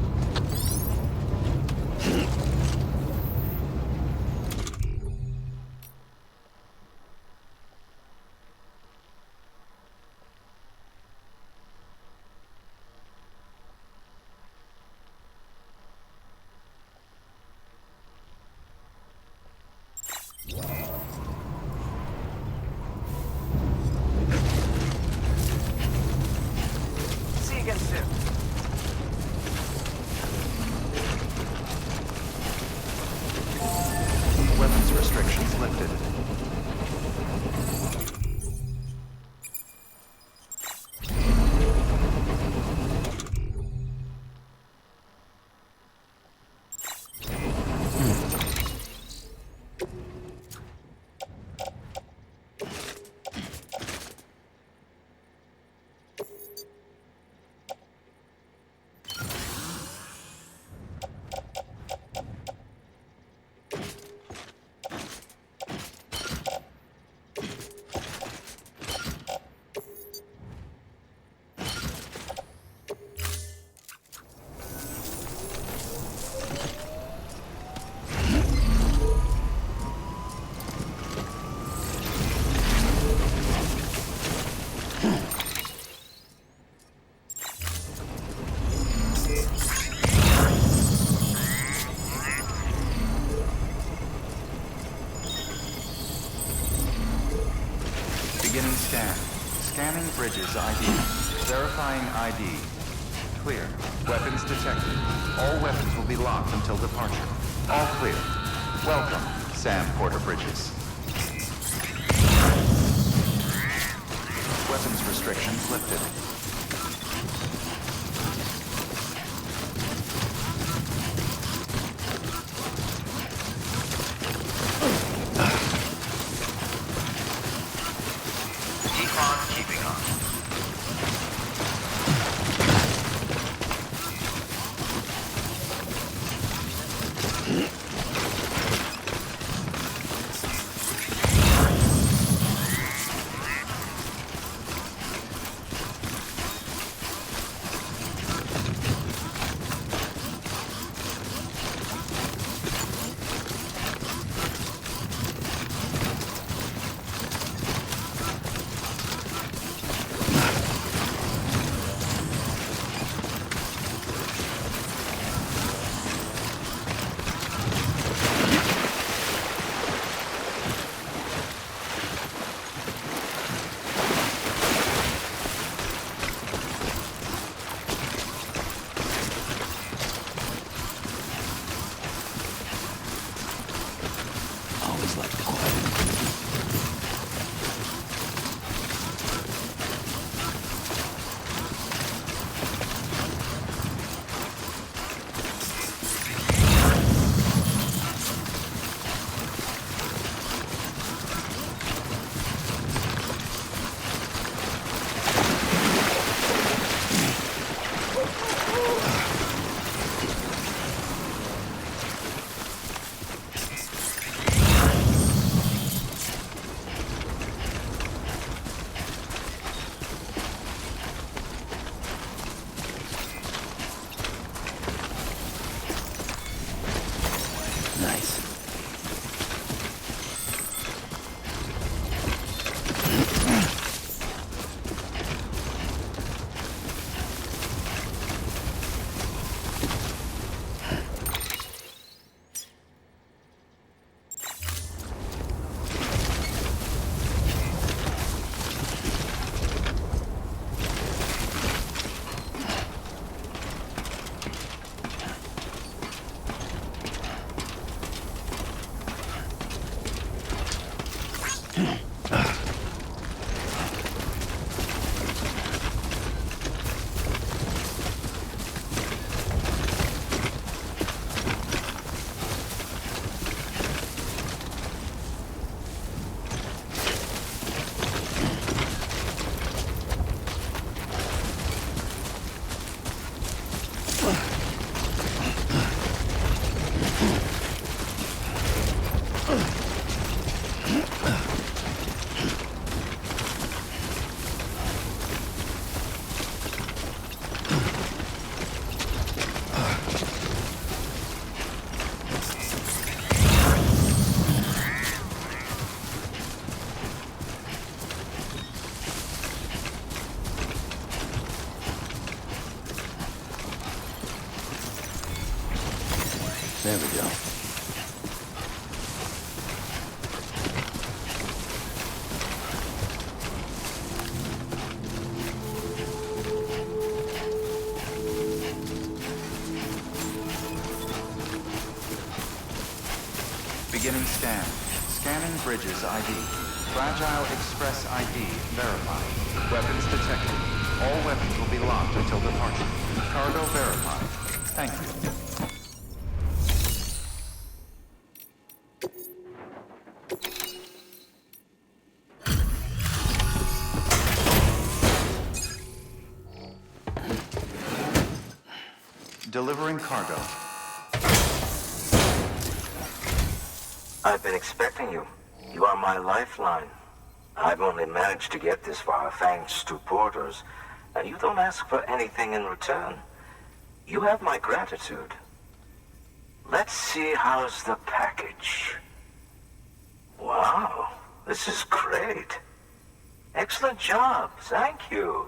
Speaker 3: Bridges ID. Verifying ID. Clear. Weapons detected. All weapons will be locked until departure. All clear. Welcome, Sam Porter Bridges. Weapons restrictions lifted.
Speaker 1: Defon keeping on.
Speaker 9: Always like the quiet. Nice. There we go.
Speaker 3: Beginning scan. Scanning Bridges ID. Fragile Express ID verified. Weapons detected. All weapons will be locked until departure. Cargo verified. Thank you. Delivering cargo.
Speaker 14: I've been expecting you. You are my lifeline. I've only managed to get this far thanks to Porters, and you don't ask for anything in return. You have my gratitude. Let's see how's the package. Wow, this is great. Excellent job, thank you.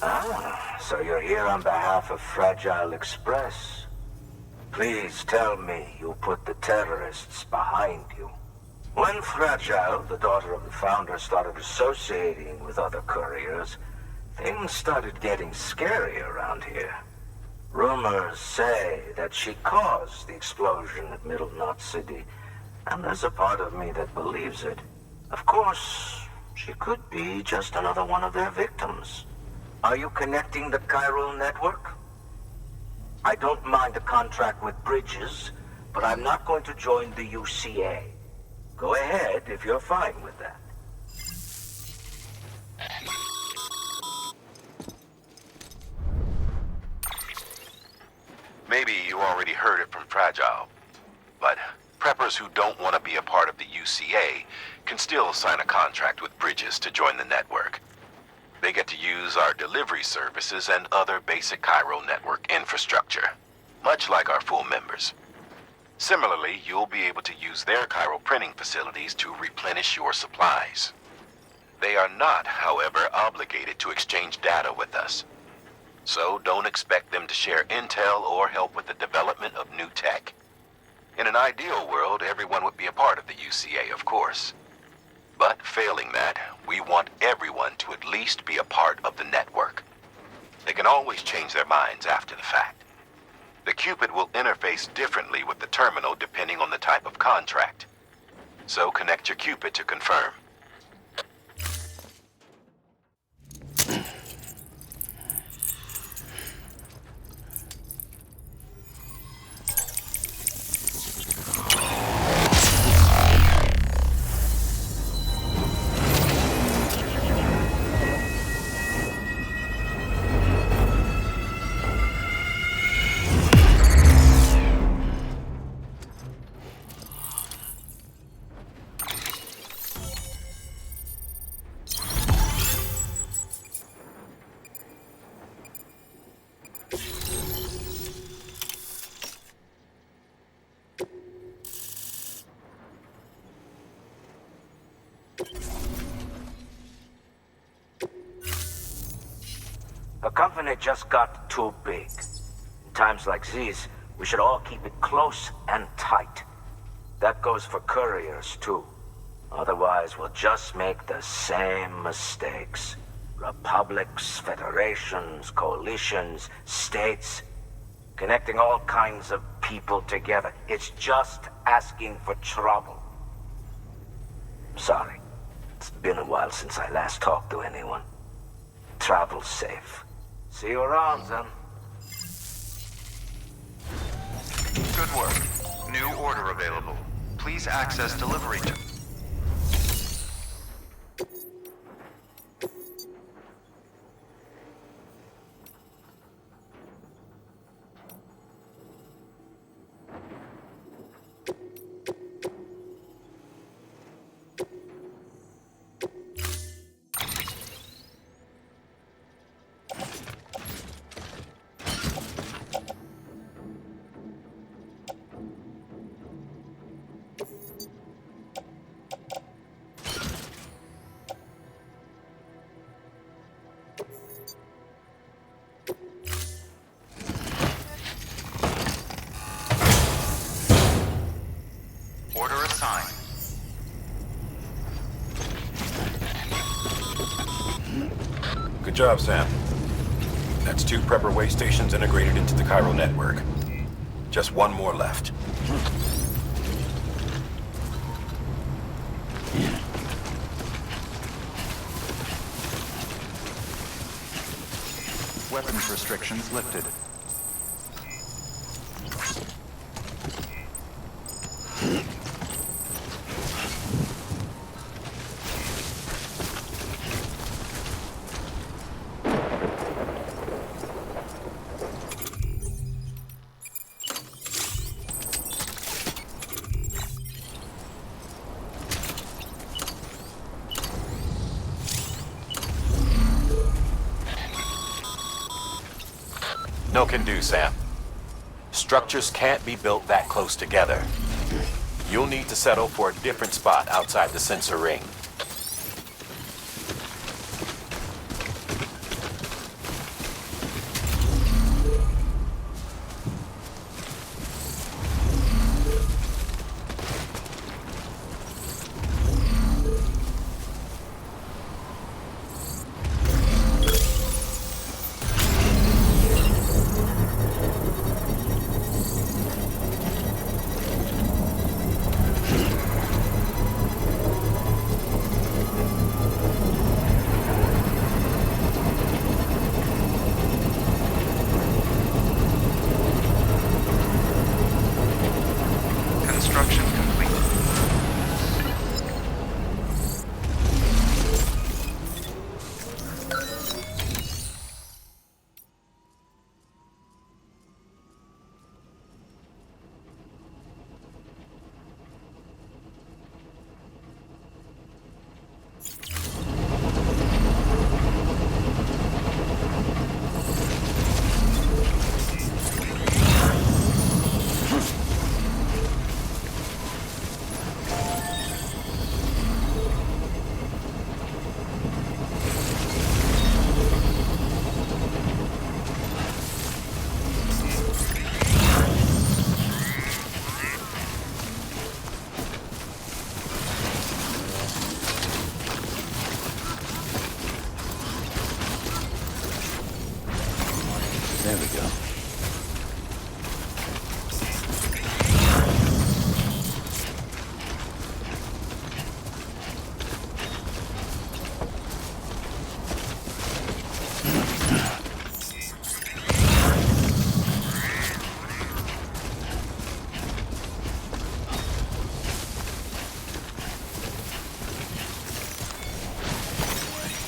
Speaker 14: Ah, so you're here on behalf of Fragile Express. Please tell me you put the terrorists behind you. When Fragile, the daughter of the founder, started associating with other couriers, things started getting scary around here. Rumors say that she caused the explosion at Middle Knot City, and there's a part of me that believes it. Of course, she could be just another one of their victims. Are you connecting the chiral network? I don't mind a contract with Bridges, but I'm not going to join the UCA. Go ahead if you're fine with that.
Speaker 5: Maybe you already heard it from Fragile, but preppers who don't want to be a part of the UCA can still sign a contract with Bridges to join the network. They get to use our delivery services and other basic chiral network infrastructure, much like our full members. Similarly, you'll be able to use their chiral printing facilities to replenish your supplies. They are not, however, obligated to exchange data with us. So don't expect them to share intel or help with the development of new tech. In an ideal world, everyone would be a part of the UCA, of course. But failing that, we want everyone to at least be a part of the network. They can always change their minds after the fact. The Cupid will interface differently with the terminal depending on the type of contract. So connect your Cupid to confirm.
Speaker 14: The company just got too big. In times like these, we should all keep it close and tight. That goes for couriers, too. Otherwise, we'll just make the same mistakes. Republics, federations, coalitions, states, connecting all kinds of people together. It's just asking for trouble. Sorry. It's been a while since I last talked to anyone. Travel safe. See you around, then.
Speaker 3: Good work. New order available. Please access delivery. Order assigned.
Speaker 5: Good job, Sam. That's 2 prepper way stations integrated into the chiral network. Just 1 more left.
Speaker 3: Weapons restrictions lifted.
Speaker 5: No can do, Sam. Structures can't be built that close together. You'll need to settle for a different spot outside the sensor ring.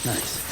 Speaker 9: Nice.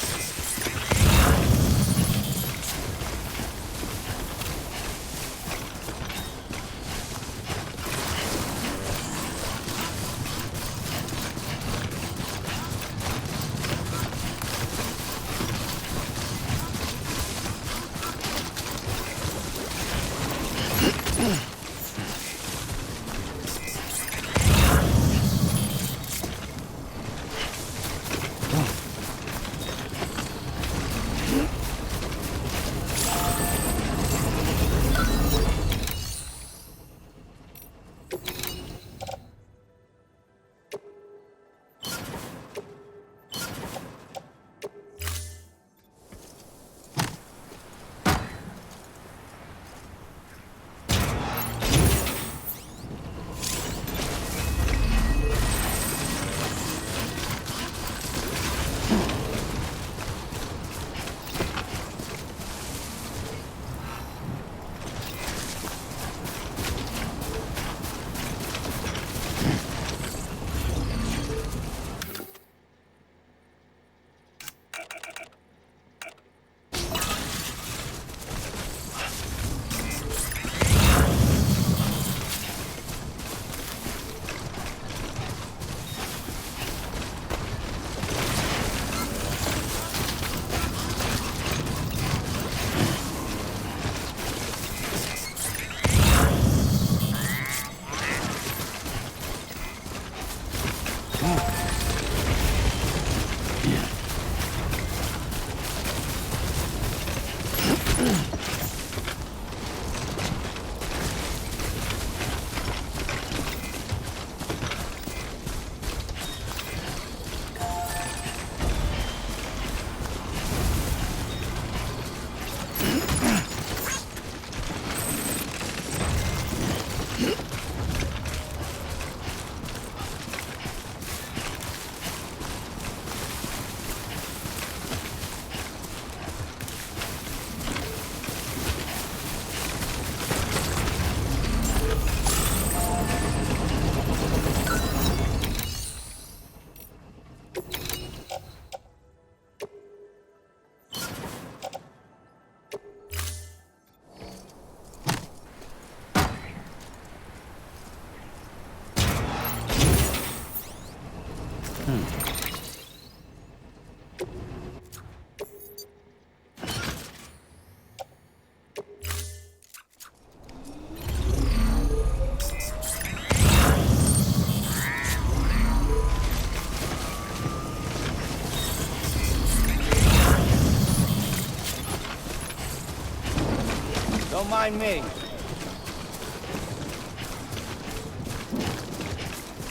Speaker 15: Don't mind me.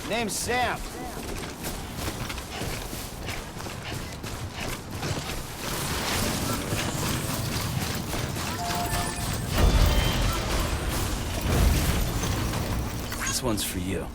Speaker 15: Name's Sam.
Speaker 9: This one's for you.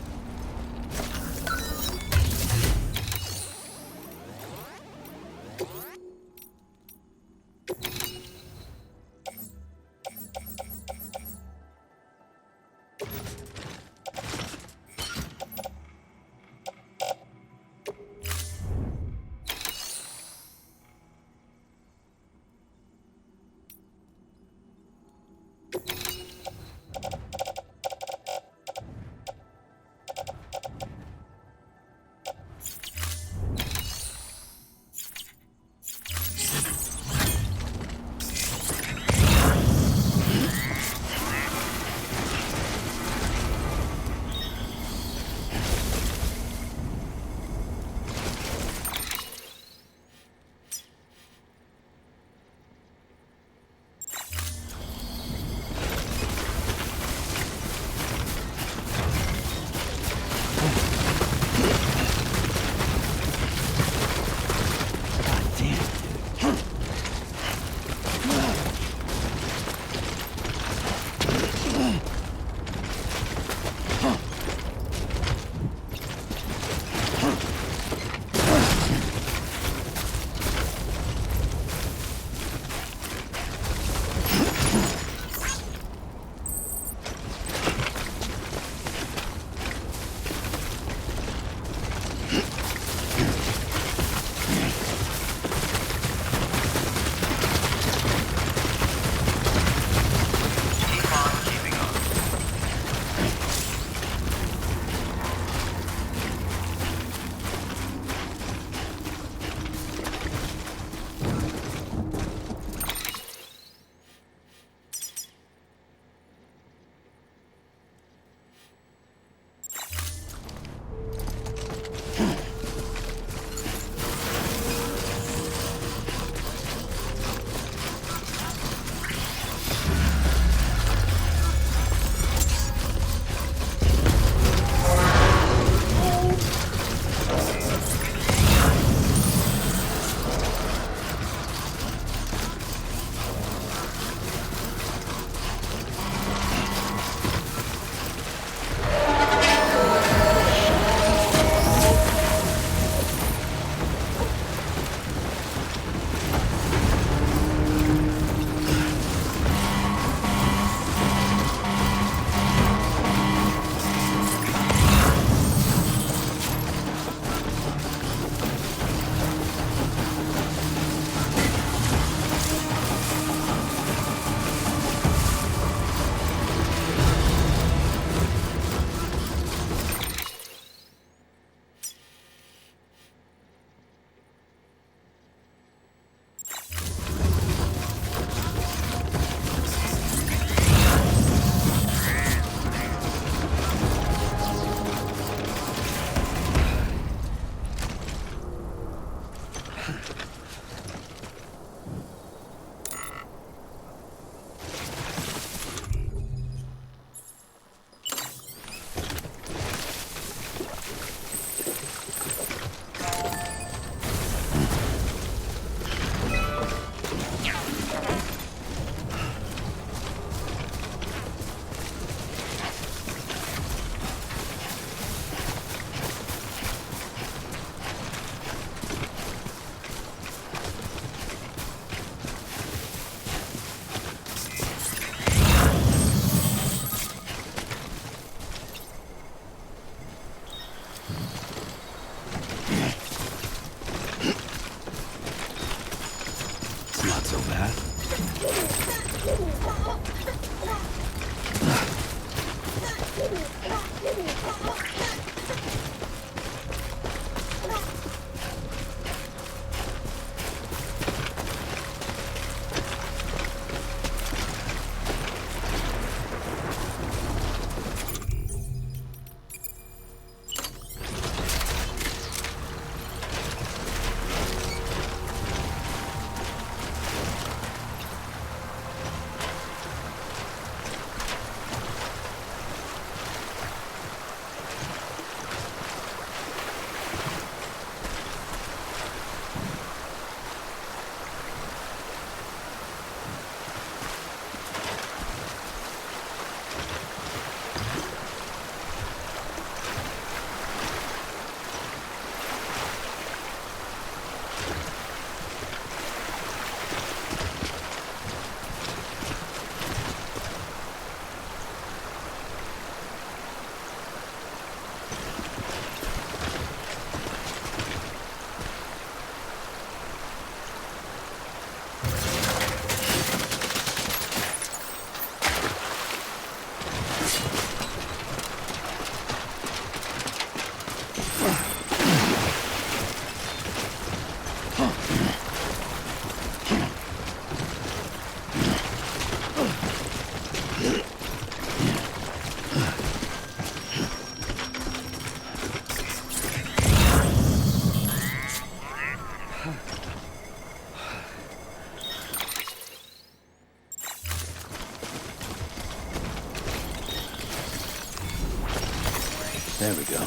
Speaker 9: go.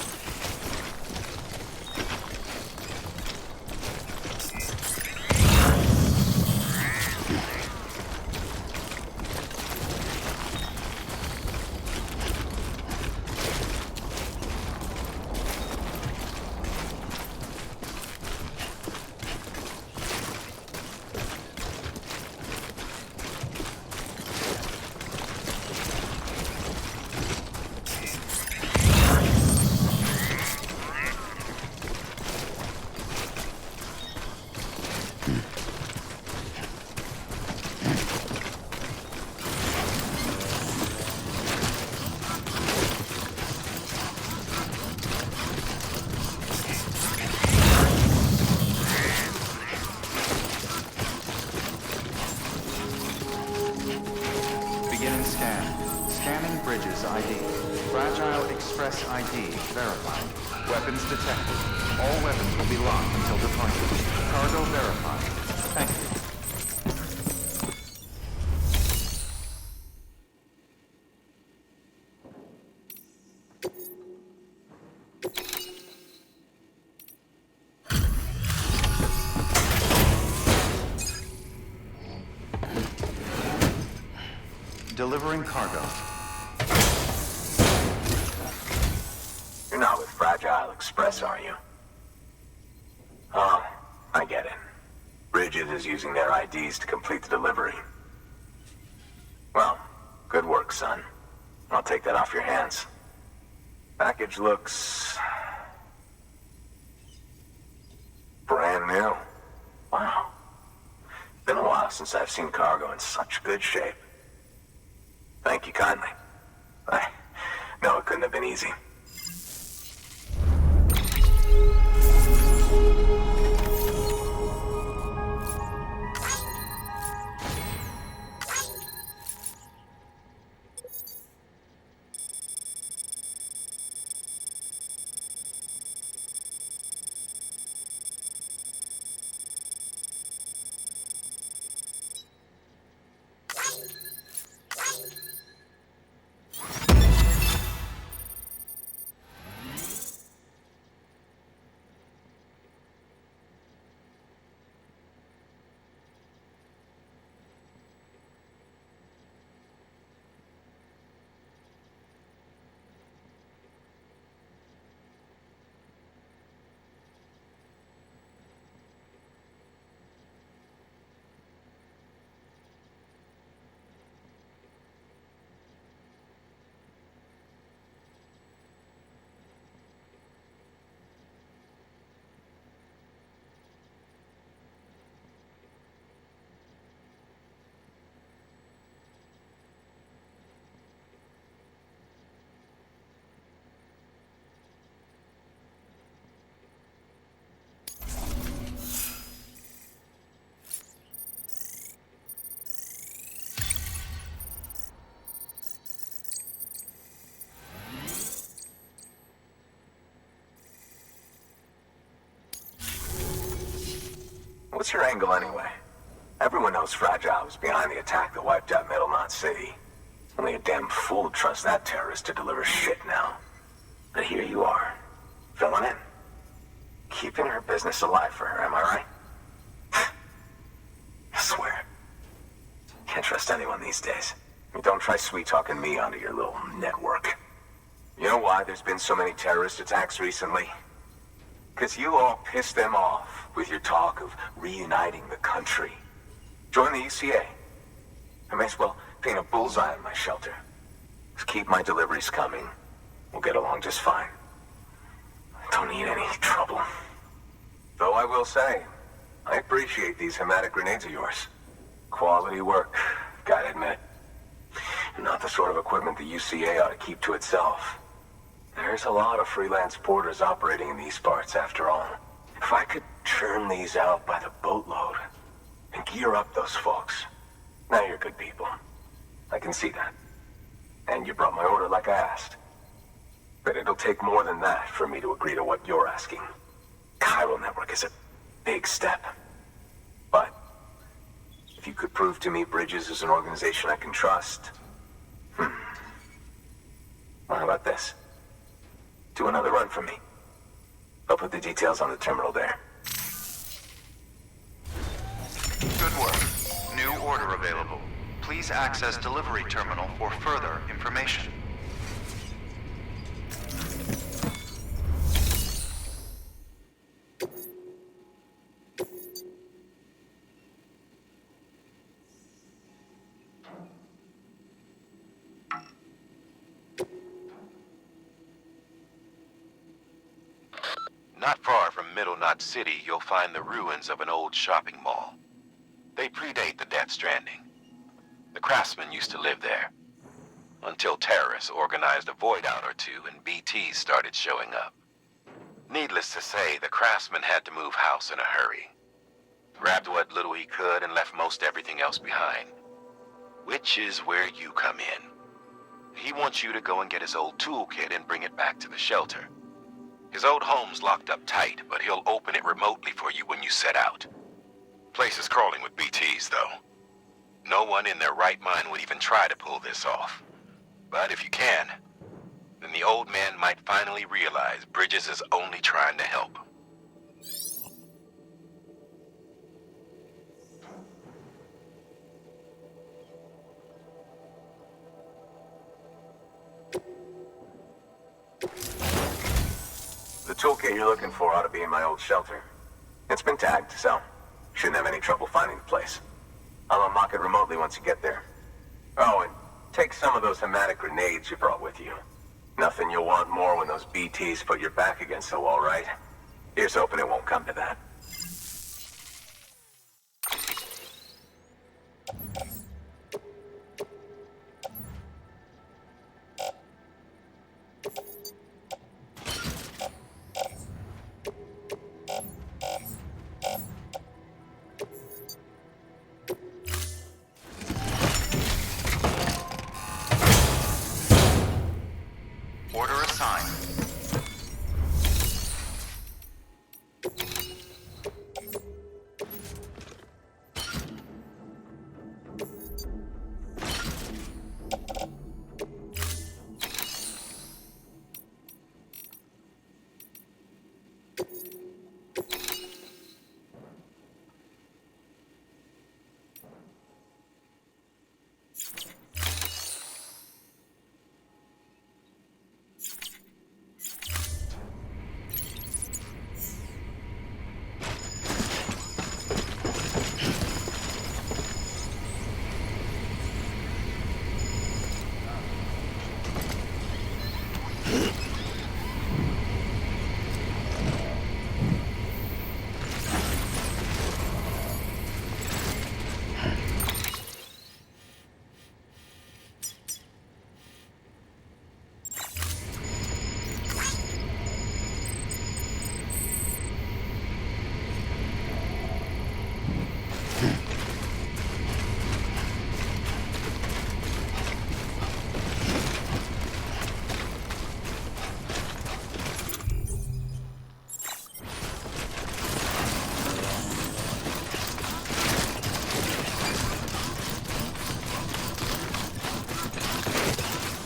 Speaker 3: Beginning scan. Scanning bridges ID. Fragile Express ID verified. Weapons detected. All weapons will be locked until departure. Cargo verified. Thank you. Delivering cargo.
Speaker 14: You're not with Fragile Express, are you? Oh, I get it. Bridges is using their IDs to complete the delivery. Well, good work, son. I'll take that off your hands. Package looks... brand new. Wow. Been a while since I've seen cargo in such good shape. Thank you kindly. I know it couldn't have been easy. What's your angle anyway? Everyone knows Fragile was behind the attack that wiped out Middlemont City. Only a damn fool would trust that terrorist to deliver shit now. But here you are, filling in. Keeping her business alive for her, am I right? I swear. Can't trust anyone these days. Don't try sweet-talking me onto your little network. You know why there's been so many terrorist attacks recently? Because you all pissed them off with your talk of reuniting the country. Join the UCA. I may as well paint a bullseye on my shelter. Just keep my deliveries coming. We'll get along just fine. Don't need any trouble. Though I will say, I appreciate these hematic grenades of yours. Quality work, gotta admit. Not the sort of equipment the UCA ought to keep to itself. There's a lot of freelance porters operating in these parts, after all. If I could churn these out by the boatload and gear up those folks. Now you're good people. I can see that. And you brought my order like I asked. But it'll take more than that for me to agree to what you're asking. Chiral Network is a big step. But if you could prove to me Bridges is an organization I can trust... Well, how about this?
Speaker 12: do another run for me. I'll put the details on the terminal there.
Speaker 3: Good work. New order available. Please access delivery terminal for further information.
Speaker 5: Not far from Middle Knot City, you'll find the ruins of an old shopping mall. They predate the Death Stranding. The craftsmen used to live there, until terrorists organized a void out or two and BTs started showing up. Needless to say, the craftsman had to move house in a hurry. Grabbed what little he could and left most everything else behind. Which is where you come in. He wants you to go and get his old toolkit and bring it back to the shelter. His old home's locked up tight, but he'll open it remotely for you when you set out. Place is crawling with BTs, though. No one in their right mind would even try to pull this off. But if you can, then the old man might finally realize Bridges is only trying to help.
Speaker 12: The toolkit you're looking for ought to be in my old shelter. It's been tagged, so shouldn't have any trouble finding the place. I'll unlock it remotely once you get there. Oh, and take some of those hematic grenades you brought with you. Nothing you'll want more when those BTs put your back against the wall, right? Here's hoping it won't come to that.
Speaker 3: Order assigned.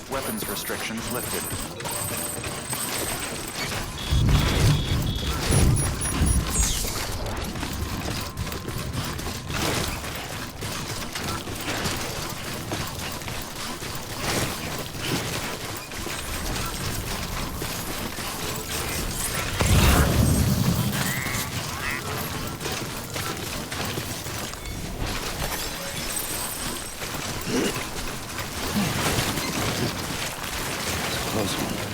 Speaker 3: Weapons restrictions lifted.
Speaker 9: Close one.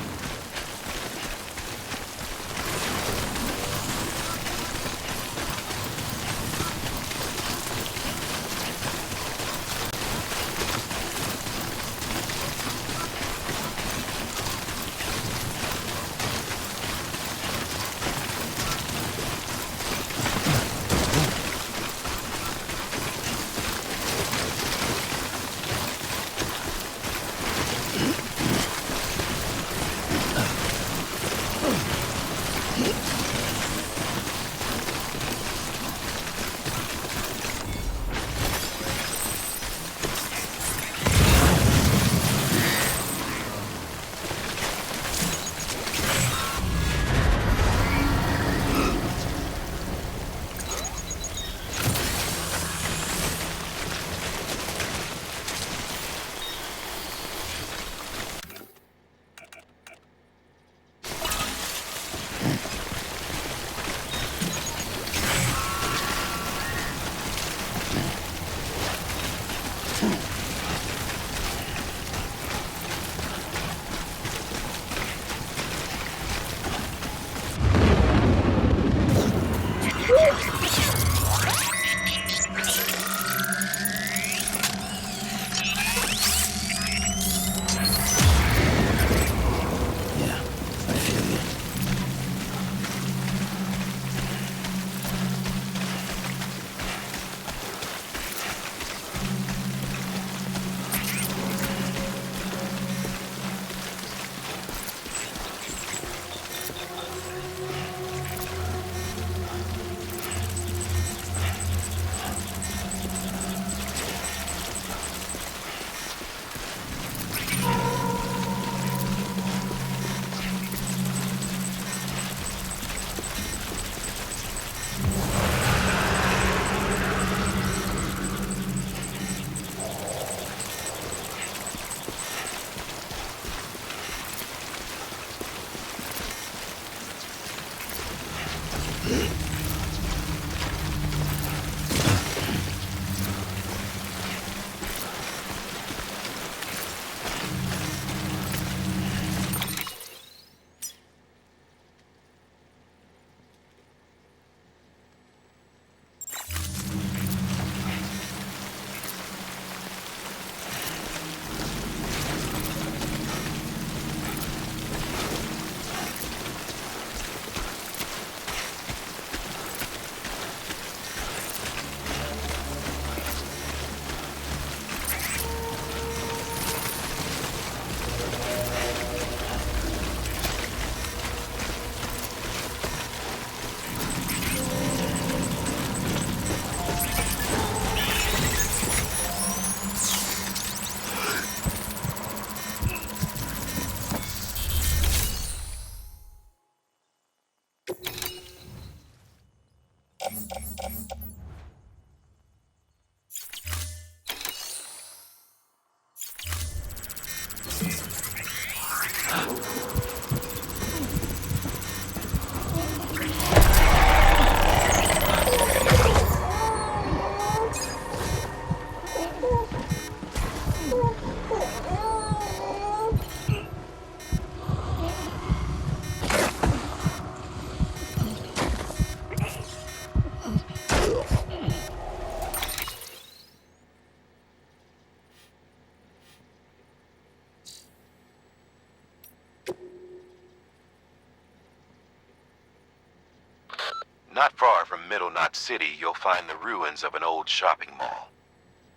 Speaker 5: Not far from Middle Knot City, you'll find the ruins of an old shopping mall.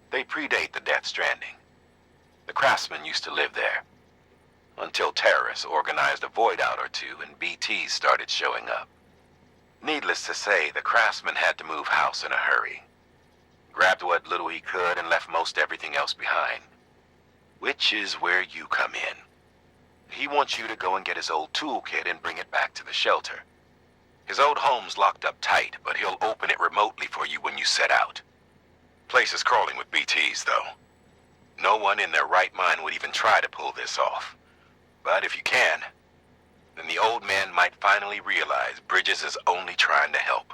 Speaker 5: They predate the Death Stranding. The craftsmen used to live there, until terrorists organized a void out or two and BTs started showing up. Needless to say, the craftsman had to move house in a hurry. Grabbed what little he could and left most everything else behind. Which is where you come in. He wants you to go and get his old toolkit and bring it back to the shelter. His old home's locked up tight, but he'll open it remotely for you when you set out. Place is crawling with BTs, though. No one in their right mind would even try to pull this off. But if you can, then the old man might finally realize Bridges is only trying to help.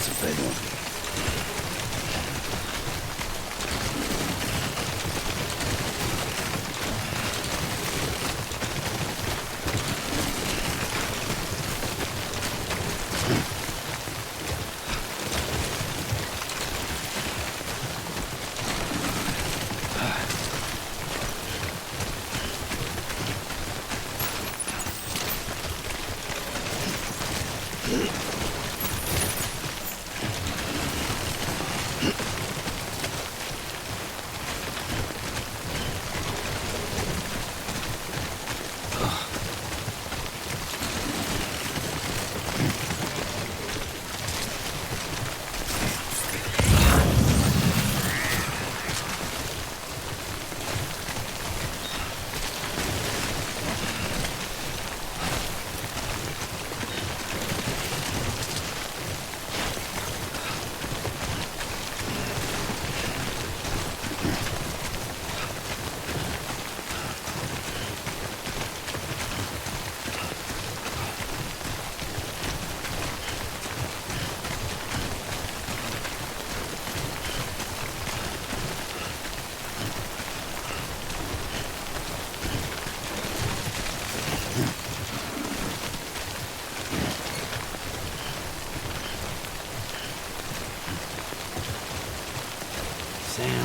Speaker 9: That's a big one.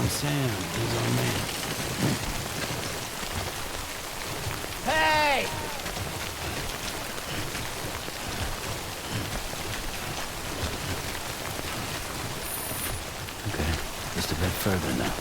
Speaker 9: Sam, he's our man.
Speaker 15: Hey!
Speaker 9: Okay, just a bit further now.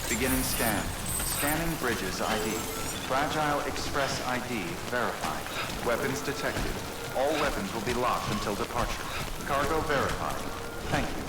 Speaker 3: Beginning scan. Scanning bridges ID. Fragile Express ID verified. Weapons detected. All weapons will be locked until departure. Cargo verified. Thank you.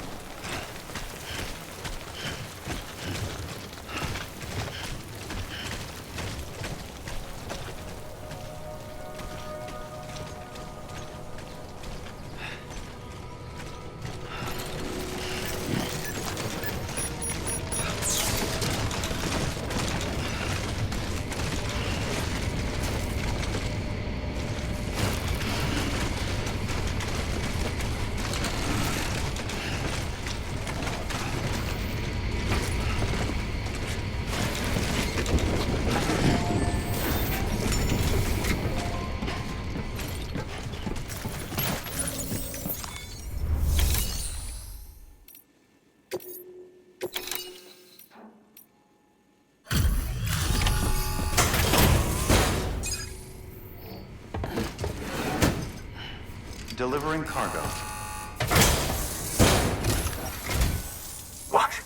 Speaker 3: Delivering cargo.
Speaker 14: What?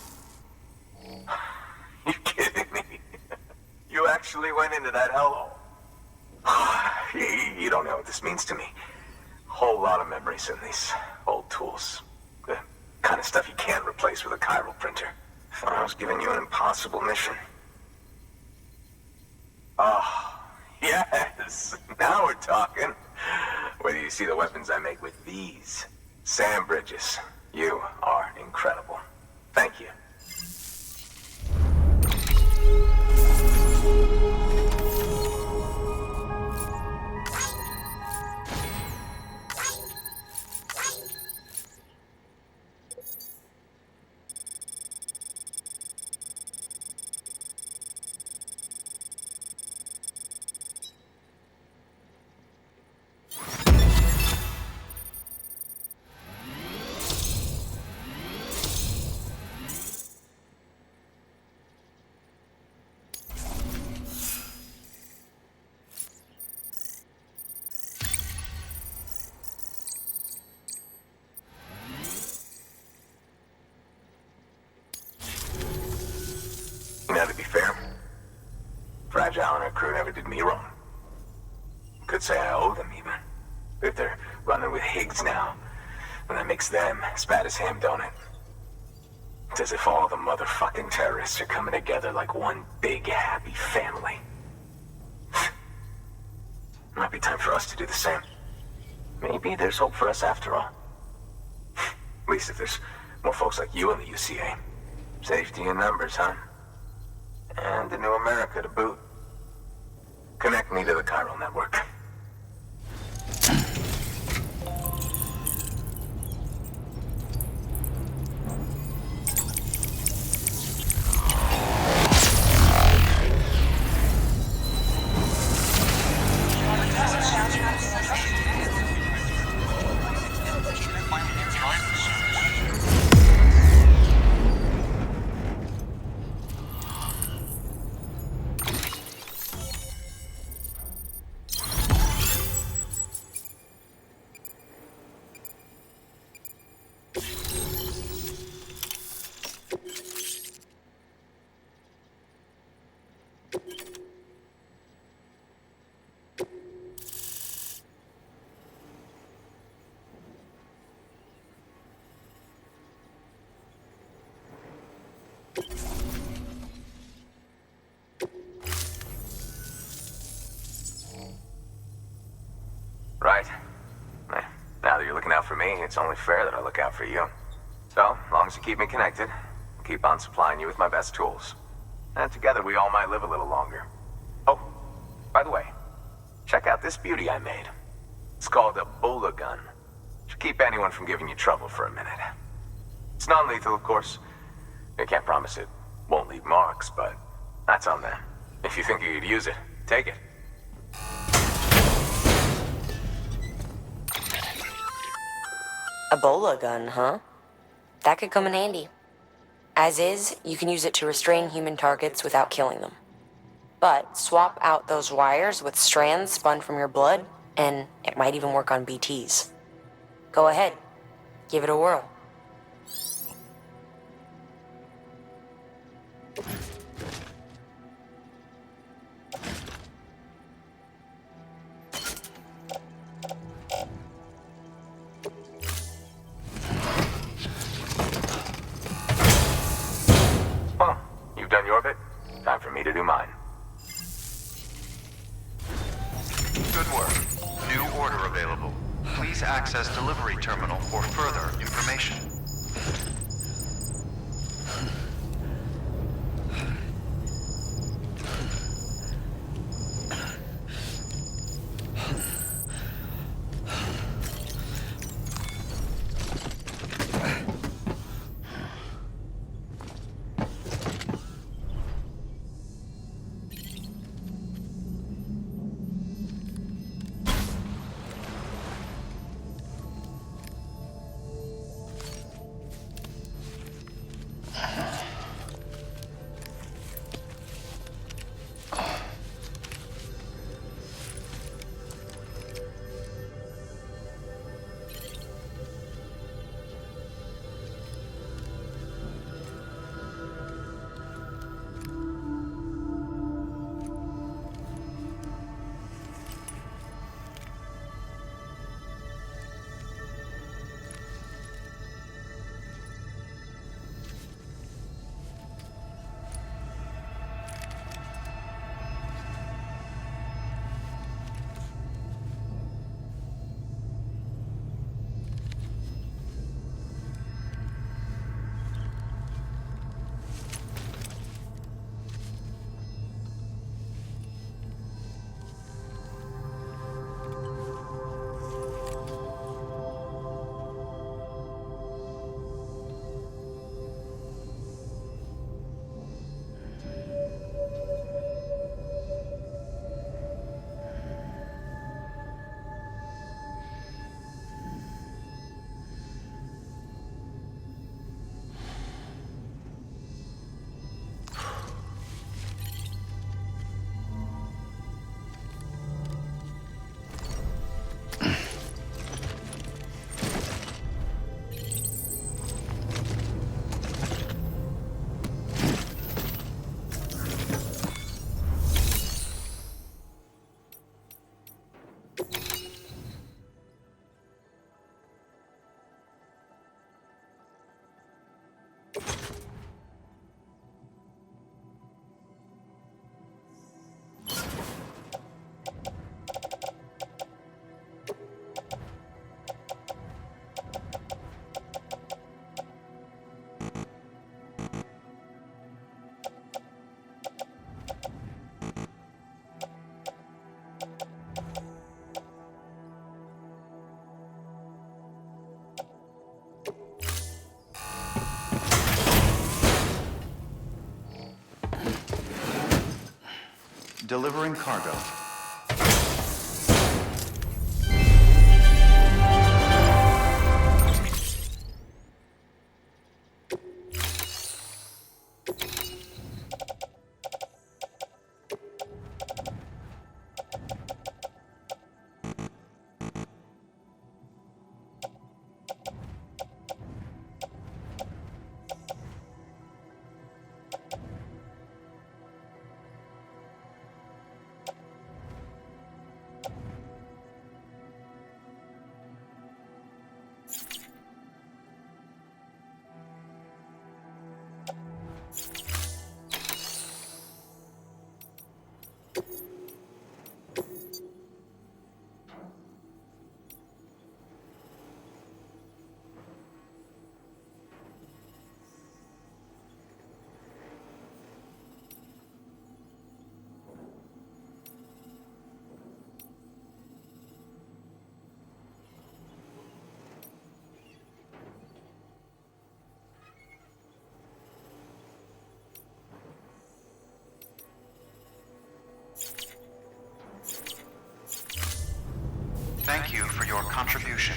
Speaker 14: You kidding me? You actually went into that hellhole? You don't know what this means to me. Whole lot of memories in these old tools. The kind of stuff you can't replace with a chiral printer. Thought I was giving you an impossible mission. Oh, yes. Now we're talking. Whether you see the weapons I make with these, Sam Bridges, you are incredible. Thank you. Now, to be fair, Fragile and her crew never did me wrong. Could say I owe them, even. If they're running with Higgs now, then that makes them as bad as him, don't it? It's as if all the motherfucking terrorists are coming together like one big, happy family. do the same. Maybe there's hope for us after all. At least if there's more folks like you in the UCA. Safety in numbers, huh? And a new America to boot. Connect me to the chiral network. Right. Now that you're looking out for me, it's only fair that I look out for you. So, as long as you keep me connected, I'll keep on supplying you with my best tools. And together we all might live a little longer. Oh, by the way, check out this beauty I made. It's called a Bola gun. Should keep anyone from giving you trouble for a minute. It's non-lethal, of course. I can't promise it won't leave marks, but that's on them. If you think you could use it, take it.
Speaker 7: A Bola gun, huh? That could come in handy. As is, you can use it to restrain human targets without killing them. But swap out those wires with strands spun from your blood, and it might even work on BTs. Go ahead. Give it a whirl.
Speaker 14: Well, you've done your bit. Time for me to do mine.
Speaker 1: Good work. New order available. Please access delivery terminal for further information.
Speaker 3: Delivering cargo.
Speaker 1: Thank you for your contribution.